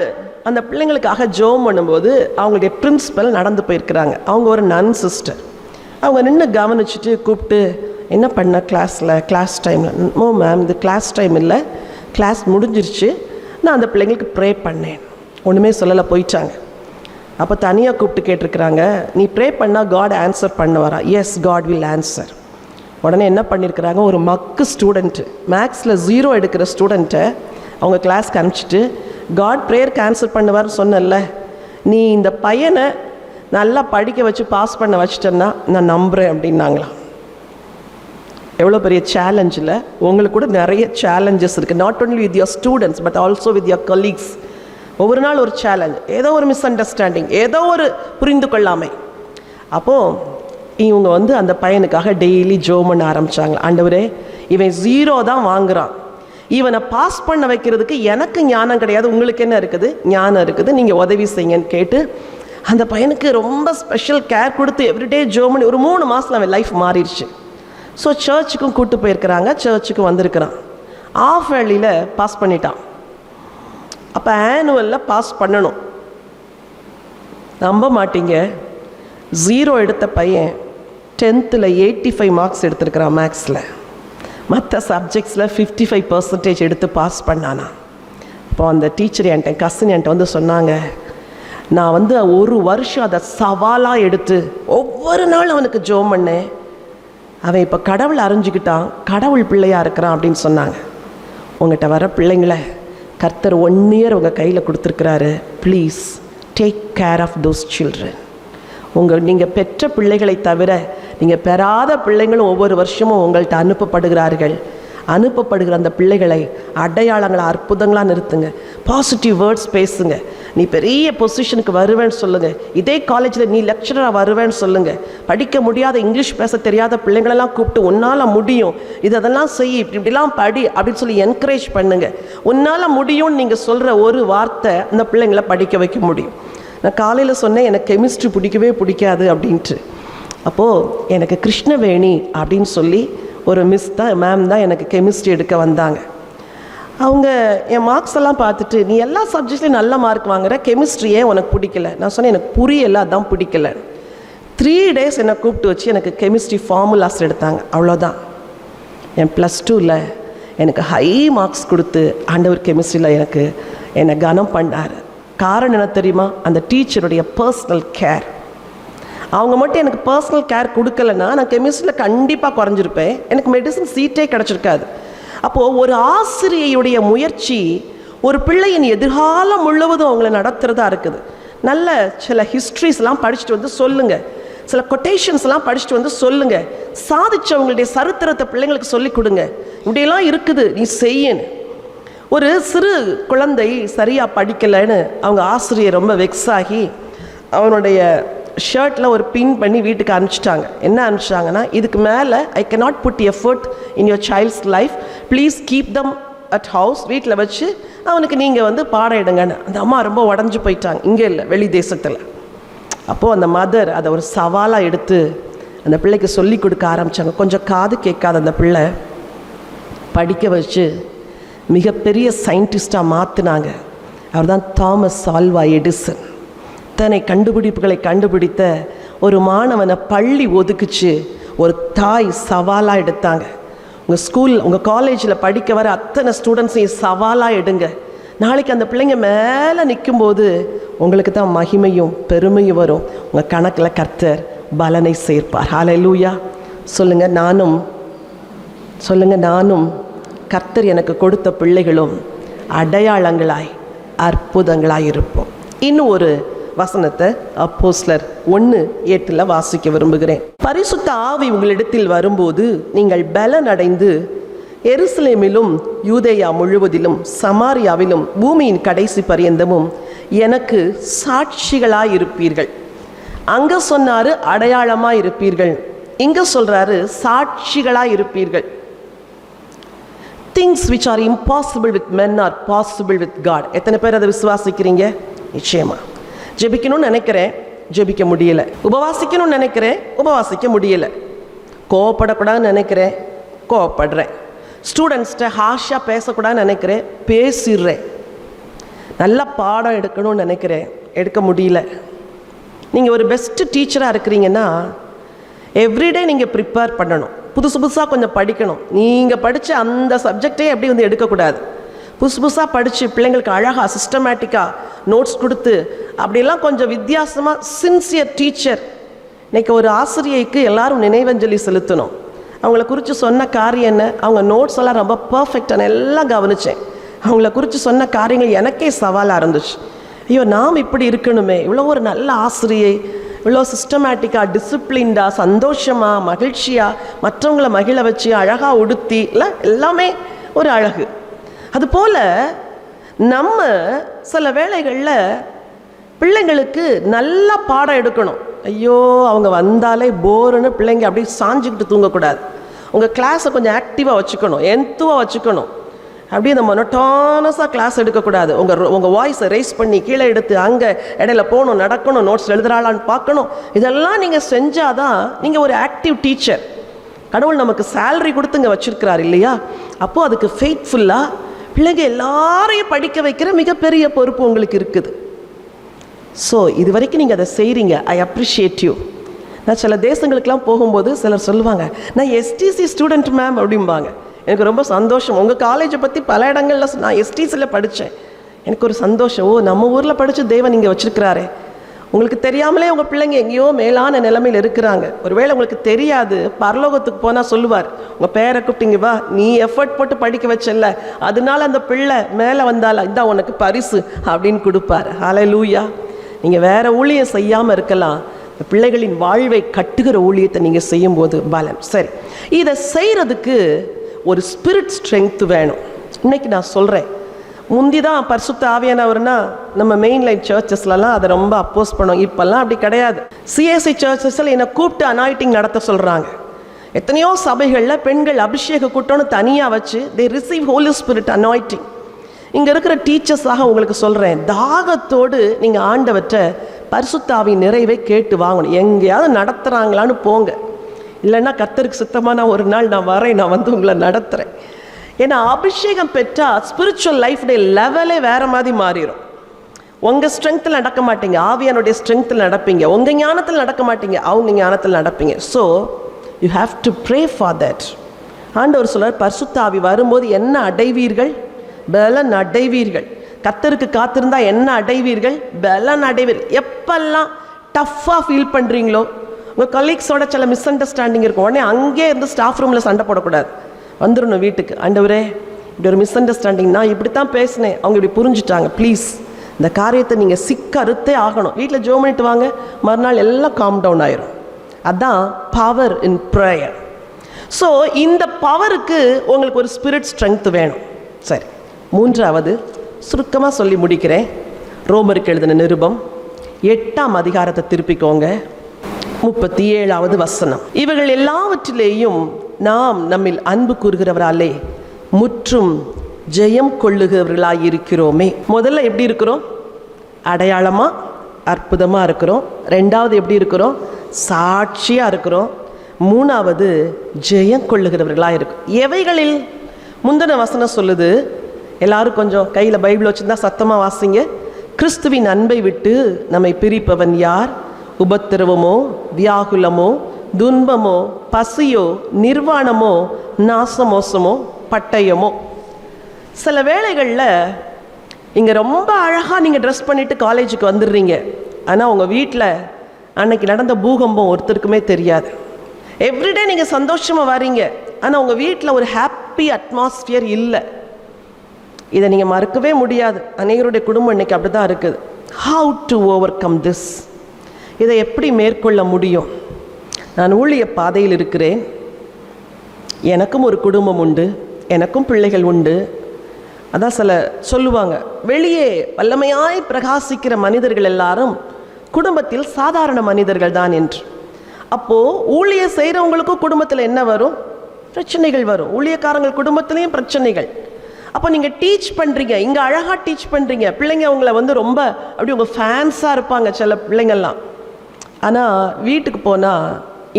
அந்த பிள்ளைங்களுக்காக ஜோம் பண்ணும்போது அவங்களுடைய பிரின்சிபல் நடந்து போயிருக்கிறாங்க. அவங்க ஒரு நன் சிஸ்டர். அவங்க நின்று கவனிச்சுட்டு கூப்பிட்டு, என்ன பண்ண கிளாஸில், கிளாஸ் டைமில்? நோ மேம், இது கிளாஸ் டைம் இல்லை, கிளாஸ் முடிஞ்சிருச்சு, நான் அந்த பிள்ளைங்களுக்கு ப்ரே பண்ணேன். ஒன்றுமே சொல்லலை, போயிட்டாங்க. அப்போ தனியாக கூப்பிட்டு கேட்டிருக்கிறாங்க, நீ ப்ரே பண்ணால் காட் ஆன்சர் பண்ணுவாரா? Yes, God will answer. உடனே என்ன பண்ணியிருக்கிறாங்க, ஒரு மக்கு ஸ்டூடெண்ட்டு, மேக்ஸில் 0 எடுக்கிற ஸ்டூடெண்ட்டை அவங்க கிளாஸ்க்கு அனுப்பிச்சிட்டு, காட் ப்ரேயருக்கு ஆன்சர் பண்ணுவார்னு சொன்னல, நீ இந்த பையனை நல்லா படிக்க வச்சு பாஸ் பண்ண வச்சிட்டேன்னா நான் நம்புகிறேன் அப்படின்னாங்களாம். எவ்வளோ பெரிய சேலஞ்சில்! உங்களுக்கு கூட நிறைய சேலஞ்சஸ் இருக்குது, not only with your students but also with your colleagues. ஒவ்வொரு நாள் ஒரு சேலஞ்ச், ஏதோ ஒரு மிஸ் அண்டர்ஸ்டாண்டிங், ஏதோ ஒரு புரிந்து கொள்ளாமை. அப்போது இவங்க வந்து அந்த பையனுக்காக டெய்லி ஜோம் பண்ண ஆரம்பித்தாங்க. ஆண்டவரே, இவன் 0 தான் வாங்குகிறான், இவனை பாஸ் பண்ண வைக்கிறதுக்கு எனக்கு ஞானம் கிடையாது, உங்களுக்கு என்ன இருக்குது? ஞானம் இருக்குது, நீங்கள் உதவி செய்யுங்கன்னு கேட்டு அந்த பையனுக்கு ரொம்ப ஸ்பெஷல் கேர் கொடுத்து எவ்ரிடே ஜோம் பண்ணி ஒரு 3 மாதத்தில் அவன் லைஃப் மாறிடுச்சு. ஸோ சர்ச்சுக்கும் கூப்பிட்டு போயிருக்கிறாங்க, சர்ச்சுக்கும் வந்திருக்கிறான். ஆஃப் வேர்லியில் பாஸ் பண்ணிட்டான். அப்போ ஆனுவலில் பாஸ் பண்ணணும். நம்ப மாட்டீங்க, 0 எடுத்த பையன் 10th 85 மார்க்ஸ் எடுத்திருக்கிறான் மேக்ஸில். மற்ற சப்ஜெக்ட்ஸில் 55% எடுத்து பாஸ் பண்ணானா. இப்போ அந்த டீச்சர் என்கிட்ட, கசின் என்கிட்ட வந்து சொன்னாங்க, நான் வந்து ஒரு வருஷம் அதை சவாலாக எடுத்து ஒவ்வொரு நாள் அவனுக்கு ஜோம் பண்ணேன், அவன் இப்போ கடவுளை அறிஞ்சிக்கிட்டான், கடவுள் பிள்ளையாக இருக்கிறான் அப்படின்னு சொன்னாங்க. உங்கள்கிட்ட வர பிள்ளைங்களை கர்த்தர் 1 year உங்கள் கையில் கொடுத்துருக்கிறாரு. Please take care of those children. நீங்கள் பெற்ற பிள்ளைகளை தவிர நீங்கள் பெறாத பிள்ளைங்களும் ஒவ்வொரு வருஷமும் உங்கள்கிட்ட அனுப்பப்படுகிறார்கள். அனுப்பப்படுகிற அந்த பிள்ளைகளை அடையாளங்களை அற்புதங்களாக நிறுத்துங்க. பாசிட்டிவ் வேர்ட்ஸ் பேசுங்க. நீ பெரிய பொசிஷனுக்கு வருவேன்னு சொல்லுங்கள். இதே காலேஜில் நீ லெக்சராக வருவேன்னு சொல்லுங்கள். படிக்க முடியாத, இங்கிலீஷ் பேச தெரியாத பிள்ளைங்களெல்லாம் கூப்பிட்டு உன்னால் முடியும், இதெல்லாம் செய், இப்படிலாம் படி அப்படின்னு சொல்லி என்கரேஜ் பண்ணுங்கள். உன்னால் முடியும்னு நீங்கள் சொல்கிற ஒரு வார்த்தை அந்த பிள்ளைங்களை படிக்க வைக்க முடியும். நான் காலையில் சொன்னேன், எனக்கு கெமிஸ்ட்ரி பிடிக்கவே பிடிக்காது அப்படின்ட்டு. அப்போது எனக்கு கிருஷ்ணவேணி அப்படின்னு சொல்லி ஒரு மிஸ் தான், மேம் தான் எனக்கு கெமிஸ்ட்ரி எடுக்க வந்தாங்க. அவங்க என் மார்க்ஸ் எல்லாம் பார்த்துட்டு, நீ எல்லா சப்ஜெக்ட்லேயும் நல்ல மார்க் வாங்குற, கெமிஸ்ட்ரியே உனக்கு பிடிக்கல. நான் சொன்னேன், எனக்கு புரியலை, அதான் பிடிக்கல. 3 days என்னை கூப்பிட்டு வச்சு எனக்கு கெமிஸ்ட்ரி ஃபார்முலாஸ் எடுத்தாங்க. அவ்வளோதான். என் +2ல் எனக்கு ஹை மார்க்ஸ் கொடுத்து ஆண்டவர் கெமிஸ்ட்ரியில் எனக்கு என்னை கனம் பண்ணார். காரணம் என்ன தெரியுமா? அந்த டீச்சருடைய பர்சனல் கேர். அவங்க மட்டும் எனக்கு பர்சனல் கேர் கொடுக்கலன்னா நான் கெமிஸ்ட்ரியில் கண்டிப்பாக குறைஞ்சிருப்பேன், எனக்கு மெடிசன் சீட்டே கிடச்சிருக்காது. அப்போது ஒரு ஆசிரியையுடைய முயற்சி ஒரு பிள்ளையின் எதிர்காலம் முழுவதும் அவங்கள நடத்துகிறதா இருக்குது. நல்ல சில ஹிஸ்ட்ரிஸ்லாம் படிச்சுட்டு வந்து சொல்லுங்கள், சில கொட்டேஷன்ஸ்லாம் படிச்சுட்டு வந்து சொல்லுங்கள். சாதிச்சவங்களுடைய சரித்திரத்தை பிள்ளைங்களுக்கு சொல்லிக் கொடுங்க. இப்படியெல்லாம் இருக்குது, நீ செய்யணும். ஒரு சிறு குழந்தை சரியாக படிக்கலைன்னு அவங்க ஆசிரியர் ரொம்ப வெக்ஸ் ஆகி அவனுடைய ஷர்ட்டில் ஒரு பின் பண்ணி வீட்டுக்கு அனுப்பிச்சிட்டாங்க. என்ன அனுப்பிச்சிட்டாங்கன்னா, இதுக்கு மேலே I cannot put effort in your child's life, please keep them at house, வீட்டில் வச்சு அவனுக்கு நீங்கள் வந்து பாடம் எடுங்கன்னு. அந்த அம்மா ரொம்ப உடஞ்சி போயிட்டாங்க, இங்கே இல்லை வெளி தேசத்தில். அப்போது அந்த மதர் அதை ஒரு சவாலாக எடுத்து அந்த பிள்ளைக்கு சொல்லி கொடுக்க ஆரம்பித்தாங்க. கொஞ்சம் காது கேட்காத அந்த பிள்ளை படிக்க வச்சு மிகப்பெரிய சயின்டிஸ்டாக மாற்றினாங்க. அவர் தான் தாமஸ் ஆல்வா எடிசன். தன்னை கண்டுபிடிப்புகளை கண்டுபிடித்த ஒரு மாணவனை பள்ளி ஒதுக்குச்சு. ஒரு தாய் சவாலாக எடுத்தாங்க. உங்கள் ஸ்கூல் உங்கள் காலேஜில் படிக்க வர அத்தனை ஸ்டூடெண்ட்ஸையும் சவாலாக எடுங்க. நாளைக்கு அந்த பிள்ளைங்க மேலே நிற்கும்போது உங்களுக்கு தான் மகிமையும் பெருமையும் வரும். உங்கள் கணக்கில் கர்த்தர் பலனை சேர்ப்பார். ஹல்லேலூயா. சொல்லுங்கள், நானும் கர்த்தர் எனக்கு கொடுத்த பிள்ளைகளும் அடையாளங்களாய் அற்புதங்களாய் இருப்போம். இன்னும் ஒரு வசனத்தை அப்போஸ்தலர் 1:8 வாசிக்க விரும்புகிறேன். பரிசுத்த ஆவி உங்களிடத்தில் வரும்போது நீங்கள் பலன் அடைந்து எருசலேமிலும் யூதேயா முழுவதிலும் சமாரியாவிலும் பூமியின் கடைசி பரியந்தமும் எனக்கு சாட்சிகளாயிருப்பீர்கள். அங்க சொன்னாரு அடையாளமாயிருப்பீர்கள், இங்க சொல்றாரு சாட்சிகளாயிருப்பீர்கள். Things which are impossible with men are possible with God. எத்தனை பேர் அதை விசுவாசிக்கிறீங்க? நிச்சயமா. ஜெபிக்கணும்னு நினைக்கிறேன், ஜெபிக்க முடியல. உபவாசிக்கணும்னு நினைக்கிறேன், உபவாசிக்க முடியல. கோவப்படக்கூடாதுன்னு நினைக்கிறேன், கோவப்படுறேன். ஸ்டூடெண்ட்ஸ்கிட்ட ஹாஷாக பேசக்கூடாதுன்னு நினைக்கிறேன், பேசிடுறேன். நல்லா பாடம் எடுக்கணும்னு நினைக்கிறேன், எடுக்க முடியல. நீங்கள் ஒரு பெஸ்ட்டு டீச்சராக இருக்கிறீங்கன்னா எவ்ரிடே நீங்கள் ப்ரிப்பேர் பண்ணணும். புதுசாக கொஞ்சம் படிக்கணும். நீங்கள் படித்த அந்த சப்ஜெக்டே எப்படி வந்து எடுக்கக்கூடாது. புதுசாக படித்து பிள்ளைங்களுக்கு அழகாக சிஸ்டமேட்டிக்காக நோட்ஸ் கொடுத்து அப்படிலாம் கொஞ்சம் வித்தியாசமாக சின்சியர் டீச்சர். இன்றைக்கி ஒரு ஆசிரியைக்கு எல்லாரும் நினைவஞ்சலி செலுத்தணும். அவங்கள குறித்து சொன்ன காரியம் என்ன, அவங்க நோட்ஸ் எல்லாம் ரொம்ப பர்ஃபெக்டான எல்லாம் கவனித்தேன். அவங்கள குறித்து சொன்ன காரியங்கள் எனக்கே சவாலாக இருந்துச்சு. ஐயோ, நாம் இப்படி இருக்கணுமே, இவ்வளோ ஒரு நல்ல ஆசிரியை, இவ்வளோ சிஸ்டமேட்டிக்காக டிசிப்ளின்டாக சந்தோஷமாக மகிழ்ச்சியாக மற்றவங்களை மகிழ வச்சு அழகாக உடுத்தி எல்லாமே ஒரு அழகு. அதுபோல் நம்ம சில வேளைகளில் பிள்ளைங்களுக்கு நல்லா பாடம் எடுக்கணும். ஐயோ, அவங்க வந்தாலே போருன்னு பிள்ளைங்க அப்படியே சாஞ்சிக்கிட்டு தூங்கக்கூடாது. உங்கள் கிளாஸை கொஞ்சம் ஆக்டிவாக வச்சுக்கணும், என்த்துவாக வச்சுக்கணும். அப்படியே இந்த மொனட்டானஸாக கிளாஸ் எடுக்கக்கூடாது. உங்கள் வாய்ஸை ரைஸ் பண்ணி கீழே எடுத்து அங்கே இடையில போகணும், நடக்கணும், நோட்ஸ் எழுதுறாளான்னு பார்க்கணும். இதெல்லாம் நீங்கள் செஞ்சால் தான் நீங்கள் ஒரு ஆக்டிவ் டீச்சர். கடவுள் நமக்கு சேலரி கொடுத்து இங்கே வச்சுருக்கிறார் இல்லையா? அப்போது அதுக்கு ஃபெய்த்ஃபுல்லாக பிள்ளைங்க எல்லாரையும் படிக்க வைக்கிற மிகப்பெரிய பொறுப்பு உங்களுக்கு இருக்குது. ஸோ இது வரைக்கும் நீங்கள் அதை செய்கிறீங்க. I appreciate you. நான் சில தேசங்களுக்கெலாம் போகும்போது சிலர் சொல்லுவாங்க, நான் எஸ்டிசி ஸ்டூடெண்ட் மேம் அப்படிம்பாங்க. எனக்கு ரொம்ப சந்தோஷம். உங்கள் காலேஜை பற்றி பல இடங்களில் நான் எஸ்டிசியில் படித்தேன். எனக்கு ஒரு சந்தோஷம். ஓ, நம்ம ஊரில் படித்து தேவன் இங்கே வச்சுருக்கிறாரே. உங்களுக்கு தெரியாமலே உங்கள் பிள்ளைங்க எங்கேயோ மேலான நிலைமையில் இருக்கிறாங்க. ஒருவேளை உங்களுக்கு தெரியாது, பரலோகத்துக்கு போனால் சொல்லுவார், உங்கள் பேரை கூப்பிட்டீங்க, வா, நீ எஃபர்ட் போட்டு படிக்க வச்சல்ல, அதனால அந்த பிள்ளை மேலே வந்தால இதான் உனக்கு பரிசு அப்படின்னு கொடுப்பார். ஹல்லேலூயா. நீங்கள் வேறு ஊழியம் செய்யாமல் இருக்கலாம், பிள்ளைகளின் வாழ்வை கட்டுகிற ஊழியத்தை நீங்கள் செய்யும்போது பலன். சரி, இதை செய்கிறதுக்கு ஒரு ஸ்பிரிட் ஸ்ட்ரென்த் வேணும். இன்றைக்கி நான் சொல்கிறேன், முந்தி தான் பரிசுத்த ஆவியானவர்னா நம்ம மெயின் லைன் சர்ச்சஸ்லாம் அதை ரொம்ப அப்போஸ் பண்ணோம். இப்போல்லாம் அப்படி கிடையாது. சிஎஸ்ஐ சர்ச்சஸில் என்னை கூப்பிட்டு அனாயிட்டிங் நடத்த சொல்கிறாங்க. எத்தனையோ சபைகளில் பெண்கள் அபிஷேக கூட்டம்னு தனியாக வச்சு தே ரிசீவ் ஹோலி ஸ்பிரிட் அனாயிட்டிங். இங்கே இருக்கிற டீச்சர்ஸாக உங்களுக்கு சொல்கிறேன், தாகத்தோடு நீங்கள் ஆண்டவற்ற பரிசுத்த ஆவியின் நிறைவை கேட்டு வாங்கணும். எங்கேயாவது நடத்துகிறாங்களான்னு போங்க, இல்லைன்னா கர்த்தருக்கு சித்தமான ஒரு நாள் நான் வரேன், நான் வந்து உங்களை நடத்துகிறேன். ஏன்னா அபிஷேகம் பெற்றால் ஸ்பிரிச்சுவல் லைஃப்டைய லெவலே வேறு மாதிரி மாறிடும். உங்கள் ஸ்ட்ரென்த்தில் நடக்க மாட்டீங்க, ஆவியானுடைய ஸ்ட்ரென்த்தில் நடப்பீங்க. உங்கள் ஞானத்தில் நடக்க மாட்டீங்க, அவங்க ஞானத்தில் நடப்பீங்க. So you have to pray for that. ஆண்டவர் சொல்றார், பரிசுத்த ஆவி வரும்போது என்ன அடைவீர்கள்? பலன் அடைவீர்கள். கர்த்தருக்கு காத்திருந்தா என்ன அடைவீர்கள்? பலன் அடைவீர்கள். எப்பெல்லாம் டஃப்பாக ஃபீல் பண்ணுறீங்களோ, உங்கள் கலீக்ஸோட சில மிஸ் அண்டர்ஸ்டாண்டிங் இருக்கும், உடனே அங்கே இருந்து ஸ்டாஃப் ரூமில் சண்டை போடக்கூடாது, வந்துடணும் வீட்டுக்கு. ஆண்டவரே, இப்படி ஒரு மிஸ் அண்டர்ஸ்டாண்டிங், நான் இப்படி தான் பேசினேன், அவங்க இப்படி புரிஞ்சுட்டாங்க, ப்ளீஸ் இந்த காரியத்தை நீங்கள் சிக்கறுத்தே ஆகணும். வீட்டில் ஜோம் பண்ணிட்டு வாங்க, மறுநாள் எல்லாம் காம் டவுன் ஆயிரும். அதான் பவர் இன் ப்ரேயர். ஸோ இந்த பவருக்கு உங்களுக்கு ஒரு ஸ்பிரிட் ஸ்ட்ரென்த் வேணும். சரி, மூன்றாவது சுருக்கமாக சொல்லி முடிக்கிறேன். ரோமருக்கு எழுதின நிருபம் 8ஆம் அதிகாரத்தை திருப்பிக்கோங்க, 37வது வசனம். இவர்கள் எல்லாவற்றிலேயும் நாம் நம்மில் அன்பு கூறுகிறவராலே முற்றும் ஜெயம் கொள்ளுகிறவர்களாக இருக்கிறோமே. முதல்ல எப்படி இருக்கிறோம்? அடையாளமாக அற்புதமாக இருக்கிறோம். ரெண்டாவது எப்படி இருக்கிறோம்? சாட்சியாக இருக்கிறோம். மூணாவது ஜெயம் கொள்ளுகிறவர்களாக இருக்கும். எவைகளில்? முந்தின வசனம் சொல்லுது, எல்லாரும் கொஞ்சம் கையில் பைபிள் வச்சுருந்தா சத்தமாக வாசிங்க. கிறிஸ்துவின் அன்பை விட்டு நம்மை பிரிப்பவன் யார்? உபத்திரவமோ, வியாகுலமோ, துன்பமோ, பசியோ, நிர்வாணமோ, நாசமோசமோ, பட்டயமோ. சில வேளைகளில் இங்கே ரொம்ப அழகாக நீங்கள் ட்ரெஸ் பண்ணிவிட்டு காலேஜுக்கு வந்துடுறீங்க. ஆனால் உங்கள் வீட்டில் அன்னைக்கு நடந்த பூகம்பம் ஒருத்தருக்குமே தெரியாது. எவ்ரிடே நீங்கள் சந்தோஷமாக வரீங்க, ஆனால் உங்கள் வீட்டில் ஒரு ஹாப்பி அட்மாஸ்பியர் இல்லை. இதை நீங்கள் மறக்கவே முடியாது. அநேகருடைய குடும்பம் இன்னைக்கு அப்படி தான் இருக்குது. How to over come this? இதை எப்படி மேற்கொள்ள முடியும்? நான் ஊழிய பாதையில் இருக்கிறேன். எனக்கும் ஒரு குடும்பம் உண்டு, எனக்கும் பிள்ளைகள் உண்டு. அதான் சில சொல்லுவாங்க, வெளியே வல்லமையாய் பிரகாசிக்கிற மனிதர்கள் எல்லாரும் குடும்பத்தில் சாதாரண மனிதர்கள் தான் என்று. அப்போது ஊழிய செய்கிறவங்களுக்கும் குடும்பத்தில் என்ன வரும்? பிரச்சனைகள் வரும். ஊழியக்காரங்கள் குடும்பத்திலையும் பிரச்சனைகள். அப்போ நீங்கள் டீச் பண்ணுறீங்க, இங்கே அழகாக டீச் பண்ணுறீங்க, பிள்ளைங்க உங்களை ரொம்ப அப்படி உங்கள் ஃபேன்ஸாக இருப்பாங்க சில பிள்ளைங்கள்லாம். ஆனால் வீட்டுக்கு போனால்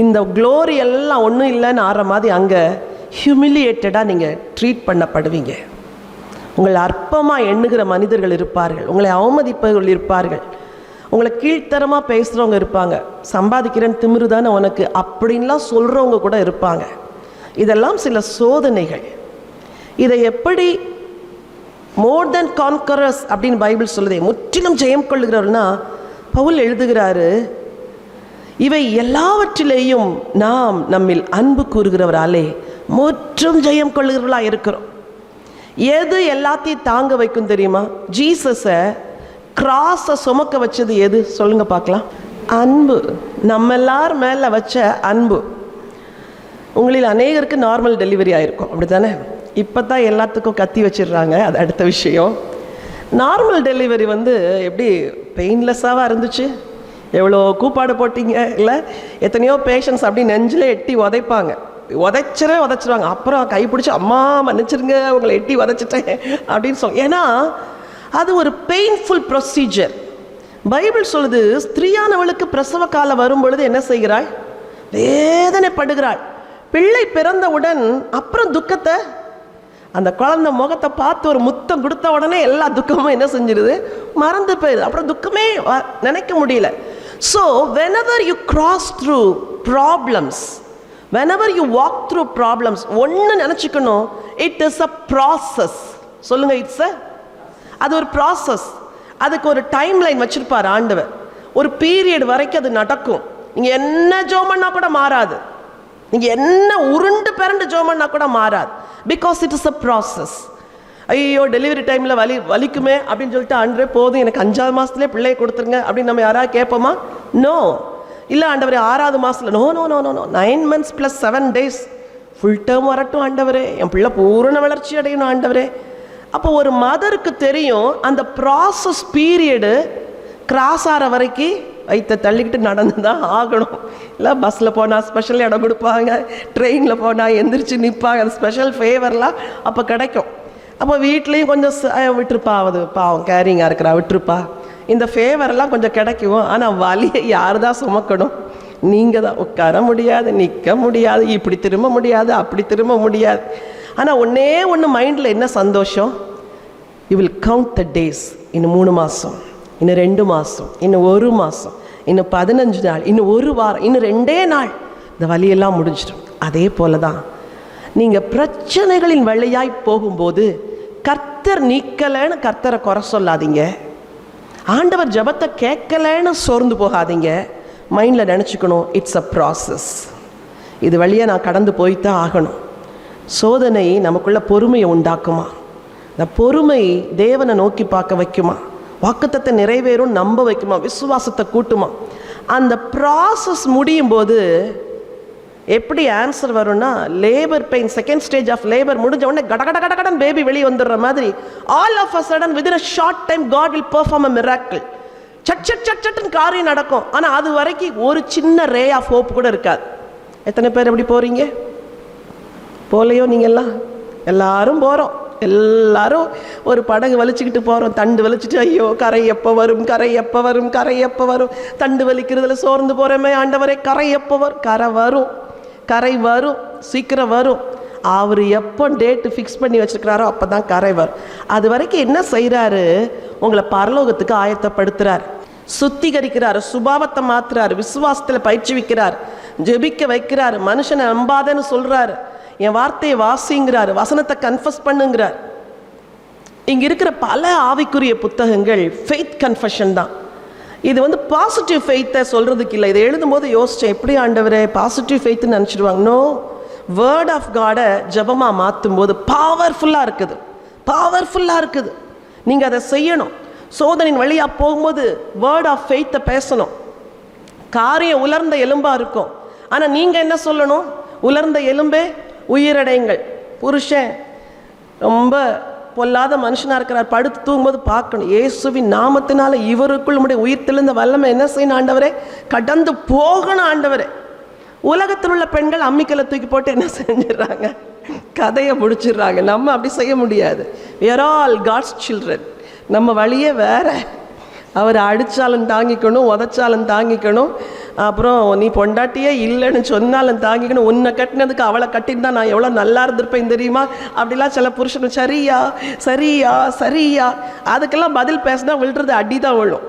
இந்த க்ளோரி எல்லாம் ஒன்றும் இல்லைன்னு ஆற மாதிரி அங்கே ஹியூமிலியேட்டடாக நீங்கள் ட்ரீட் பண்ணப்படுவீங்க. உங்களை அற்பமாக எண்ணுகிற மனிதர்கள் இருப்பார்கள், உங்களை அவமதிப்பவர்கள் இருப்பார்கள், உங்களை கீழ்த்தரமாக பேசுகிறவங்க இருப்பாங்க. சம்பாதிக்கிறேன்னு திமிரு தானே உனக்கு அப்படின்லாம் சொல்கிறவங்க கூட இருப்பாங்க. இதெல்லாம் சில சோதனைகள். இதை எப்படி மோர் தென் கான்கரர்ஸ் அப்படின்னு பைபிள் சொல்லுதே, முற்றிலும் ஜெயம் கொள்ளுகிறவர்னா பவுல் எழுதுகிறாரு, இவை எல்லாவற்றிலேயும் நாம் நம்மில் அன்பு கூறுகிறவராலே முற்றும் ஜெயம் கொள்ளுகிறவர்களாக இருக்கிறோம். எது எல்லாத்தையும் தாங்க வைக்கும் தெரியுமா? ஜீசஸை கிராஸை சுமக்க வச்சது எது சொல்லுங்க பார்க்கலாம்? அன்பு. நம்ம எல்லார் மேலே வச்ச அன்பு. உங்களில் அநேகருக்கு நார்மல் டெலிவரி ஆகிருக்கும், அப்படி தானே? இப்போ தான் எல்லாத்துக்கும் கத்தி வச்சிடுறாங்க, அது அடுத்த விஷயம். நார்மல் டெலிவரி எப்படி பெயின்லெஸ்ஸாக இருந்துச்சு? எவ்வளோ கூப்பாடு போட்டிங்க இல்லை? எத்தனையோ பேஷண்ட்ஸ் அப்படி நெஞ்சில் எட்டி உதைப்பாங்க, உதைச்சிருவாங்க. அப்புறம் கைப்பிடிச்சி அம்மா மன்னிச்சிருங்க உங்களை எட்டி உதைச்சிட்டேன் அப்படின்னு ஏன்னா அது ஒரு பெயின்ஃபுல் ப்ரொசீஜர். பைபிள் சொல்லுது, ஸ்திரீயானவளுக்கு பிரசவ காலம் வரும் பொழுது என்ன செய்கிறாள்? வேதனைப்படுகிறாள். பிள்ளை பிறந்தவுடன் அப்புறம் துக்கத்தை, அந்த குழந்தை முகத்தை பார்த்து ஒரு முத்தம் கொடுத்த உடனே எல்லா துக்கமும் என்ன செஞ்சிருது? மறந்து போயிடுது. அப்புறம் துக்கமே நினைக்க முடியல. So whenever you cross through problems, whenever you walk through problems, ஒன்று நினச்சிக்கணும், இட் இஸ் அ ப்ராசஸ். சொல்லுங்க, அது ஒரு ப்ராசஸ். அதுக்கு ஒரு டைம் லைன் வச்சிருப்பார் ஆண்டவர். ஒரு பீரியட் வரைக்கும் அது நடக்கும். நீங்கள் என்ன ஜோமன்னா கூட மாறாது, நீங்கள் என்ன உருண்டு பிறண்டு ஜோமன்னா கூட மாறாது. Because it is a process. ஐயோ டெலிவரி டைமில் வலிக்குமே அப்படின்னு சொல்லிட்டு ஆண்டவரே போதும் எனக்கு 5ஆவது மாதத்துலேயே பிள்ளையை கொடுத்துருங்க அப்படின்னு நம்ம யாராவது கேட்போமா? நோ. இல்லை ஆண்டவரே 6ஆவது மாதத்தில், no no no no no 9 months + 7 days full term வரட்டும் ஆண்டவரே, என் பிள்ளை பூரண வளர்ச்சி அடையணும் ஆண்டவரே. அப்போ ஒரு மதருக்கு தெரியும் அந்த ப்ராசஸ் பீரியடு கிராஸ் ஆகிற வரைக்கும் வயிற்றை தள்ளிக்கிட்டு நடந்து தான் ஆகணும். இல்லை பஸ்ஸில் போனால் ஸ்பெஷல் இடம் கொடுப்பாங்க, ட்ரெயினில் போனால் எந்திரிச்சு நிற்பாங்க, அந்த ஸ்பெஷல் ஃபேவர்லாம் அப்போ கிடைக்கும். அப்போ வீட்லேயும் கொஞ்சம் விட்டுருப்பா, அது பாவம் கேரிங்காக இருக்கிறா விட்டுருப்பா, இந்த ஃபேவரெல்லாம் கொஞ்சம் கிடைக்கும். ஆனால் வலியை யார் தான் சுமக்கணும்? நீங்கள் தான். உட்கார முடியாது, நிற்க முடியாது, இப்படி திரும்ப முடியாது, அப்படி திரும்ப முடியாது. ஆனால் ஒன்றே ஒன்று மைண்டில் என்ன சந்தோஷம்? You will count the days. இன்னும் 3 மாதம், இன்னும் 2 மாதம், இன்னும் 1 மாதம், இன்னும் 15 நாள், இன்னும் 1 வாரம், இன்னும் 2 நாள், இந்த வலியெல்லாம் முடிஞ்சிடும். அதே போல தான் நீங்கள் பிரச்சனைகளின் வழியாய் போகும்போது கர்த்தர் நீக்கலைன்னு கர்த்தரை குறை சொல்லாதீங்க, ஆண்டவர் ஜபத்தை கேட்கலைன்னு சோர்ந்து போகாதீங்க. மைண்டில் நினச்சிக்கணும், இட்ஸ் அ ப்ராசஸ். இது வழியாக நான் கடந்து போய்தான் ஆகணும். சோதனை நமக்குள்ள பொறுமையை உண்டாக்குமா? இந்த பொறுமை தேவனை நோக்கி பார்க்க வைக்குமா? வாக்குத்தத்தை நிறைவேறும் நம்ப வைக்குமா? விசுவாசத்தை கூட்டுமா? அந்த ப்ராசஸ் முடியும் போது எப்படி ஆன்சர் வரும்னா, labour pain, second stage of labour முடிஞ்ச உடனே கடகடன் பேபி வெளியே வந்துடுற மாதிரி all of a sudden within a short time God will perform a miracle. சட்டுன்னு காரியம் நடக்கும். ஆனால் அது வரைக்கும் ஒரு சின்ன ரே ஆஃப் ஹோப் கூட இருக்காது. எத்தனை பேர் எப்படி போகிறீங்க? போலையோ? நீங்கள்லாம் எல்லாரும் போகிறோம். எல்லாரும் ஒரு படகு வலிச்சுக்கிட்டு போகிறோம், தண்டு வலிச்சுட்டு, ஐயோ கரை எப்போ வரும், கரை எப்போ வரும், கரை எப்போ வரும், தண்டு வலிக்கிறதுல சோர்ந்து போகிறோமே ஆண்டவரே, கரை எப்போ வரும்? கரை வரும். கரை வரும், சீக்கிரம் வரும். அவர் எப்போ டேட்டு ஃபிக்ஸ் பண்ணி வச்சுருக்கிறாரோ அப்போ தான் கரை வரும். அது வரைக்கும் என்ன செய்கிறாரு? உங்களை பரலோகத்துக்கு ஆயத்தப்படுத்துகிறார், சுத்திகரிக்கிறார், சுபாவத்தை மாற்றுறாரு, விசுவாசத்தில் பயிற்சிவிக்கிறார், ஜெபிக்க வைக்கிறார், மனுஷனை நம்பாதன்னு சொல்கிறாரு, என் வார்த்தையை வாசிங்கிறார், வசனத்தை கன்ஃபஸ் பண்ணுங்கிறார். இங்கே இருக்கிற பல ஆவிக்குரிய புத்தகங்கள் ஃபெய்த் கன்ஃபெஷன் தான். இது பாசிட்டிவ் ஃபெய்த்தை சொல்கிறதுக்கு இல்லை. இதை எழுதும்போது யோசித்தேன், எப்படி ஆண்டவரே பாசிட்டிவ் ஃபெய்த்துன்னு நினச்சிடுவாங்க. நோ, வேர்ட் ஆஃப் காடை ஜபமாக மாற்றும் போது பவர்ஃபுல்லாக இருக்குது, பவர்ஃபுல்லாக இருக்குது. நீங்கள் அதை செய்யணும். சோதனையின் வழியாக போகும்போது வேர்ட் ஆஃப் ஃபெய்த்தை பேசணும். காரியம் உலர்ந்த எலும்பாக இருக்கும், ஆனால் நீங்கள் என்ன சொல்லணும்? உலர்ந்த எலும்பே உயிரடைங்கள். புருஷன் ரொம்ப பொல்லாத மனுஷனாக இருக்கிறார், படுத்து தூங்கும்போது பார்க்கணும், இயேசுவின் நாமத்தினால இவருக்குள் நம்முடைய உயிர் தெளிந்த வல்லமை என்ன செய்யணும் ஆண்டவரே? கடந்து போகணும் ஆண்டவரே. உலகத்தில் உள்ள பெண்கள் அம்மிக்கலை தூக்கி போட்டு என்ன செஞ்சிடறாங்க? கதையை முடிச்சிடுறாங்க. நம்ம அப்படி செய்ய முடியாது. we are all God's children. நம்ம வழியே வேற. அவர் அடித்தாலும் தாங்கிக்கணும், உதச்சாலும் தாங்கிக்கணும், அப்புறம் நீ பொண்டாட்டியே இல்லைன்னு சொன்னாலும் தாங்கிக்கணும். உன்னை கட்டினதுக்கு அவளை கட்டின்னு தான் நான் எவ்வளோ நல்லா இருந்திருப்பேன் தெரியுமா? அப்படிலாம் சில புருஷனு சரியா சரியா சரியா அதுக்கெல்லாம் பதில் பேசினா விழுறது அடி தான் விழும்.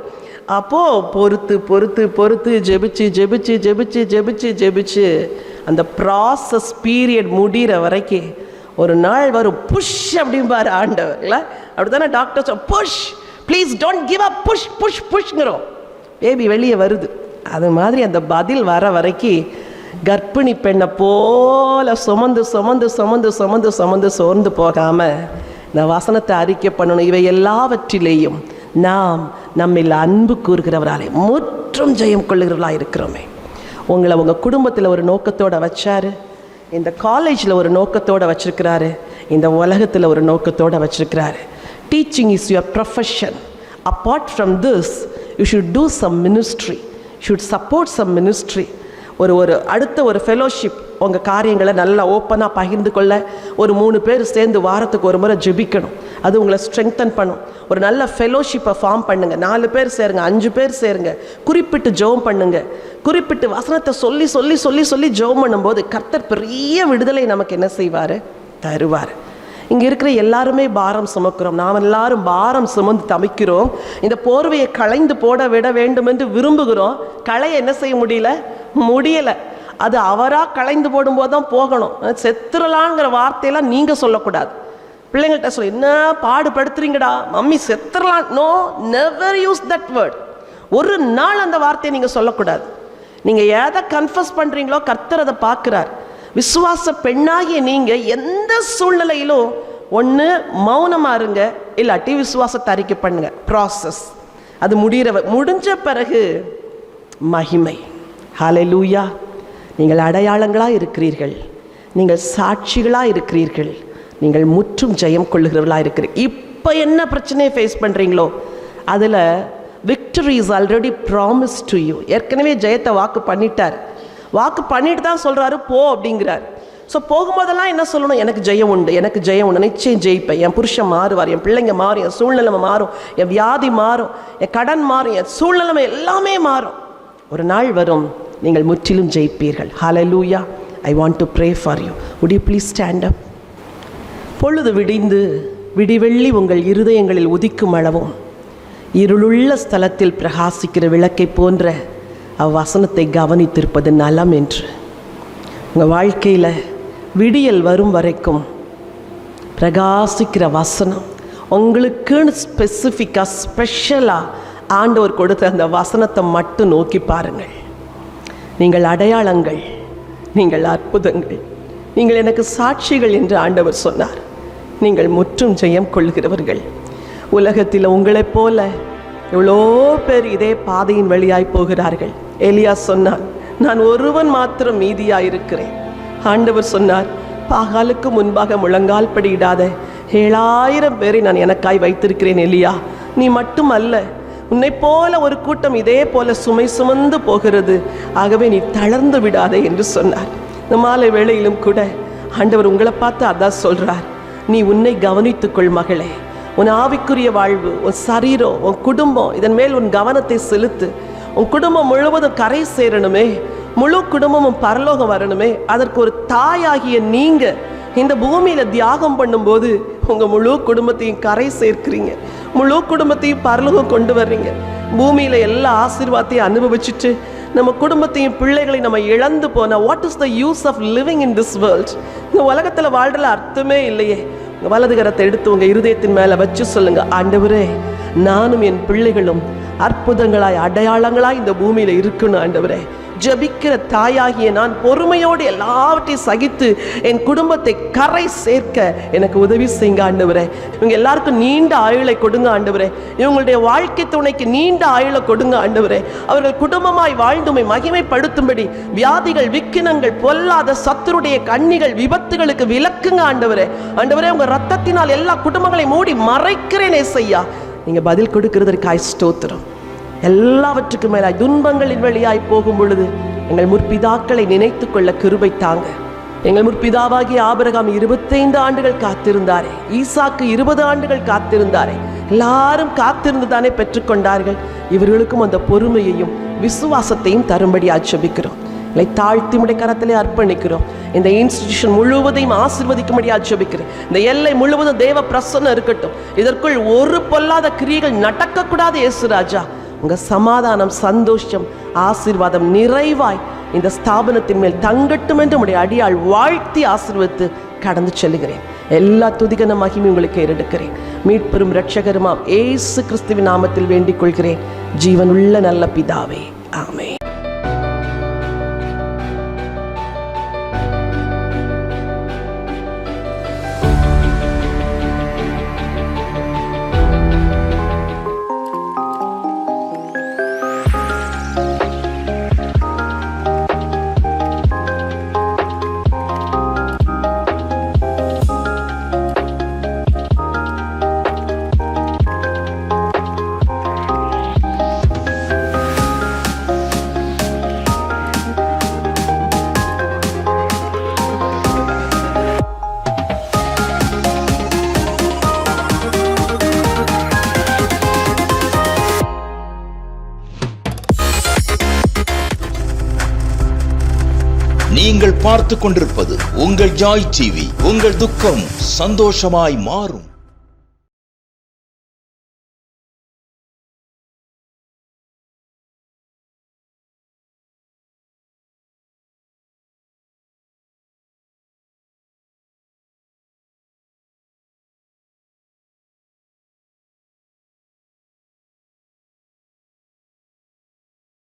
அப்போது பொறுத்து பொறுத்து பொறுத்து ஜெபிச்சு ஜெபிச்சு ஜெபிச்சு ஜெபிச்சு ஜெபிச்சு அந்த ப்ராசஸ் பீரியட் முடிகிற வரைக்கும் ஒரு நாள் வரும், புஷ் அப்படிம்பார் ஆண்டவர்ல. அப்படி தானே doctor push, please don't give up, push push புஷ்ங்கிறோம். பேபி வெளியே வருது. அது மாதிரி அந்த பதில் வர வரைக்கும் கர்ப்பிணி பெண்ணை போல சுமந்து சுமந்து சுமந்து சுமந்து சுமந்து சோர்ந்து போகாமல் இந்த வசனத்தை அறிக்கை பண்ணணும். இவை எல்லாவற்றிலேயும் நாம் நம்மில் அன்பு கூறுகிறவராலே முற்றும் ஜெயம் கொள்ளுகிறவர்களாக இருக்கிறோமே. உங்களை உங்கள் குடும்பத்தில் ஒரு நோக்கத்தோடு வச்சாரு, இந்த காலேஜில் ஒரு நோக்கத்தோடு வச்சுருக்கிறாரு, இந்த உலகத்தில் ஒரு நோக்கத்தோடு வச்சுருக்கிறாரு. Teaching is your profession. Apart from this, you should do some ministry. You should support some ministry. அடுத்த ஒரு ஃபெலோஷிப், உங்கள் காரியங்களை நல்லா ஓப்பனாக பகிர்ந்து கொள்ள ஒரு 3 பேர் சேர்ந்து வாரத்துக்கு ஒரு முறை ஜெபிக்கணும். அது உங்களை ஸ்ட்ரெங்தன் பண்ணும். ஒரு நல்ல ஃபெலோஷிப்பை ஃபார்ம் பண்ணுங்கள். 4 பேர் சேருங்க, 5 பேர் சேருங்க. குறிப்பிட்டு ஜெபம் பண்ணுங்க. குறிப்பிட்டு வசனத்தை சொல்லி சொல்லி சொல்லி சொல்லி ஜெபம் பண்ணும்போது கர்த்தர் பெரிய விடுதலை நமக்கு என்ன செய்வார்? தருவார். இங்கே இருக்கிற எல்லாருமே பாரம் சுமக்கிறோம். நாம் எல்லாரும் பாரம் சுமந்து தவிக்கிறோம். இந்த போர்வையை களைந்து போட விட வேண்டும் என்று விரும்புகிறோம். களையை என்ன செய்ய முடியலை. அது அவராக களைந்து போடும்போது தான் போகணும். செத்துறலாங்கிற வார்த்தையெல்லாம் நீங்கள் சொல்லக்கூடாது. பிள்ளைங்கள்ட்ட சொல்ல, என்ன பாடுபடுத்துறீங்கடா மம்மி செத்துறலாம். No, never use that word. ஒரு நாள் அந்த வார்த்தையை நீங்கள் சொல்லக்கூடாது. நீங்கள் எதை கன்ஃபஸ் பண்ணுறீங்களோ கர்த்தர் அதை பார்க்குறார். விசுவாச பெண்ணாகிய நீங்கள் எந்த சூழ்நிலையிலும் ஒன்று மௌனமாக இருங்க, இல்லாட்டி விசுவாசத்தை அறிக்கை பண்ணுங்க. ப்ராசஸ் அது முடிஞ்ச பிறகு மகிமை. ஹல்லேலூயா. நீங்கள் அடையாளங்களாக இருக்கிறீர்கள், நீங்கள் சாட்சிகளாக இருக்கிறீர்கள், நீங்கள் முற்றும் ஜெயம் கொள்ளுகிறவர்களாக இருக்கிறீர்கள். இப்போ என்ன பிரச்சனையை ஃபேஸ் பண்ணுறீங்களோ அதில் victory is already promise to you. ஏற்கனவே ஜெயத்தை வாக்கு பண்ணிட்டார். வாக்கு பண்ணிட்டு தான் சொல்கிறாரு போ அப்படிங்கிறார். ஸோ போகும்போதெல்லாம் என்ன சொல்லணும்? எனக்கு ஜெயம் உண்டு, எனக்கு ஜெயம் உண்டு, நிச்சயம் ஜெயிப்பேன். என் புருஷன் மாறுவார், என் பிள்ளைங்க மாறும், என் சூழ்நிலைமை மாறும், என் வியாதி மாறும், என் கடன் மாறும், என் சூழ்நிலைமை எல்லாமே மாறும். ஒரு நாள் வரும், நீங்கள் முற்றிலும் ஜெயிப்பீர்கள். Hallelujah. I want to pray for you. Would you please stand up? பொழுது விடிந்து விடிவெள்ளி உங்கள் இருதயங்களில் உதிக்கும் அளவும் இருளுள்ள ஸ்தலத்தில் பிரகாசிக்கிற விளக்கை போன்ற அவ்வசனத்தை கவனித்திருப்பது நலம் என்று. உங்கள் வாழ்க்கையில் விடியல் வரும் வரைக்கும் பிரகாசிக்கிற வசனம் உங்களுக்குன்னு ஸ்பெசிஃபிக்காக ஸ்பெஷலாக ஆண்டவர் கொடுத்த அந்த வசனத்தை மட்டும் நோக்கி பாருங்கள். நீங்கள் அடையாளங்கள், நீங்கள் அற்புதங்கள், நீங்கள் எனக்கு சாட்சிகள் என்று ஆண்டவர் சொன்னார். நீங்கள் முற்றும் ஜெயம் கொள்கிறவர்கள். உலகத்தில் உங்களைப் போல எவ்வளோ பேர் இதே பாதையின் வழியாய் போகிறார்கள். எலியா சொன்னான், நான் ஒருவன் மாத்திரம் மீதியாயிருக்கிறேன். ஆண்டவர் சொன்னார், பாகாலுக்கு முன்பாக முழங்கால் படியிடாத 7000 பேரை நான் எனக்காய் வைத்திருக்கிறேன். எலியா, நீ மட்டும் அல்ல, உன்னை போல ஒரு கூட்டம் இதே போல சுமை சுமந்து போகிறது. ஆகவே நீ தளர்ந்து விடாதே என்று சொன்னார். இந்த மாலை வேளையிலும் கூட ஆண்டவர் உங்களை பார்த்து அதான் சொல்றார், நீ உன்னை கவனித்துக்கொள் மகளே. உன் ஆவிக்குரிய வாழ்வு, உன் சரீரம், உன் குடும்பம், இதன் மேல் உன் கவனத்தை செலுத்து. உன் குடும்பம் முழுவதும் கரை சேரணுமே. முழு குடும்பமும் பரலோகம் வரணுமே, அதற்கு ஒரு தாயாகிய நீங்க இந்த பூமியில தியாகம் பண்ணும்போது உங்க முழு குடும்பத்தையும் கரை சேர்க்கிறீங்க, முழு குடும்பத்தையும் பரலோகம் கொண்டு வர்றீங்க. பூமியில எல்லா ஆசீர்வாதத்தையும் அனுபவிச்சுட்டு நம்ம குடும்பத்தையும் பிள்ளைகளை நம்ம இழந்து போனா what is the use of living in this world? இந்த உலகத்துல வாழ்றதுல அர்த்தமே இல்லையே. வலது கரத்தை எடுத்து உங்க இருதயத்தின் மேல வச்சு சொல்லுங்க, ஆண்டவரே, நானும் என் பிள்ளைகளும் அற்புதங்களாய் அடையாளங்களாய் இந்த பூமியில இருக்கணும் ஆண்டவரே. ஜபிக்கிற தாயாகிய நான் பொறுமையோடு எல்லாவற்றையும் சகித்து என் குடும்பத்தை கரை சேர்க்க எனக்கு உதவி செய்யுங்க ஆண்டவரே. இவங்க எல்லாருக்கும் நீண்ட ஆயுளை கொடுங்க ஆண்டவரே. இவங்களுடைய வாழ்க்கை துணைக்கு நீண்ட ஆயுளை கொடுங்க ஆண்டவரே. அவர்கள் குடும்பமாய் வாழ்ந்துமை மகிமைப்படுத்தும்படி வியாதிகள், விக்கினங்கள், பொல்லாத சத்துருடைய கண்ணிகள், விபத்துகளுக்கு விலக்குங்க ஆண்டவரே. ஆண்டவரே, உங்க ரத்தத்தினால் எல்லா குடும்பங்களை மூடி மறைக்கிறேன் ஏசையா. நீங்க பதில் கொடுக்கிறதற்காய் ஸ்தோத்திரம். எல்லாவற்றுக்கும் மேலாய் துன்பங்களின் வழியாய் போகும் பொழுது எங்கள் முற்பிதாக்களை நினைத்து கொள்ள கிருபை தாங்க. எங்கள் முற்பிதாவாகிய ஆபிரகாம் 25 ஆண்டுகள் காத்திருந்தாரே, ஈசாக்கு 20 ஆண்டுகள் காத்திருந்தாரே. எல்லாரும் காத்திருந்து தானே பெற்றுக்கொண்டார்கள். இவர்களுக்கும் அந்த பொறுமையையும் விசுவாசத்தையும் தரும்படி ஆட்சேபிக்கிறோம். இல்லை, தாழ்த்தி முடை கரத்திலே அர்ப்பணிக்கிறோம். இந்த இன்ஸ்டிடியூஷன் முழுவதையும் ஆசீர்வதிக்கும்படி ஆட்சேபிக்கிறேன். இந்த எல்லை முழுவதும் தேவ பிரசன்னம் இருக்கட்டும். இதற்குள் ஒரு பொல்லாத கிரியைகள் நடக்கக்கூடாது இயேசுராஜா. உங்க சமாதானம், சந்தோஷம், ஆசீர்வாதம் நிறைவாய் இந்த ஸ்தாபனத்தின் மேல் தங்கட்டும் என்று உடைய அடியாள் வாழ்த்தி ஆசீர்வதித்து கடந்து செல்லுகிறேன். எல்லா துதிகன மகிமை உங்களுக்கு ஏறெடுக்கிறேன். மீட்பெரும் இரட்சகருமாம் இயேசு கிறிஸ்துவின் நாமத்தில் வேண்டிக் கொள்கிறேன், ஜீவனுள்ள நல்ல பிதாவே, ஆமென். நீங்கள் பார்த்து கொண்டிருப்பது உங்கள் ஜாய் டிவி. உங்கள் துக்கம் சந்தோஷமாய் மாறும்.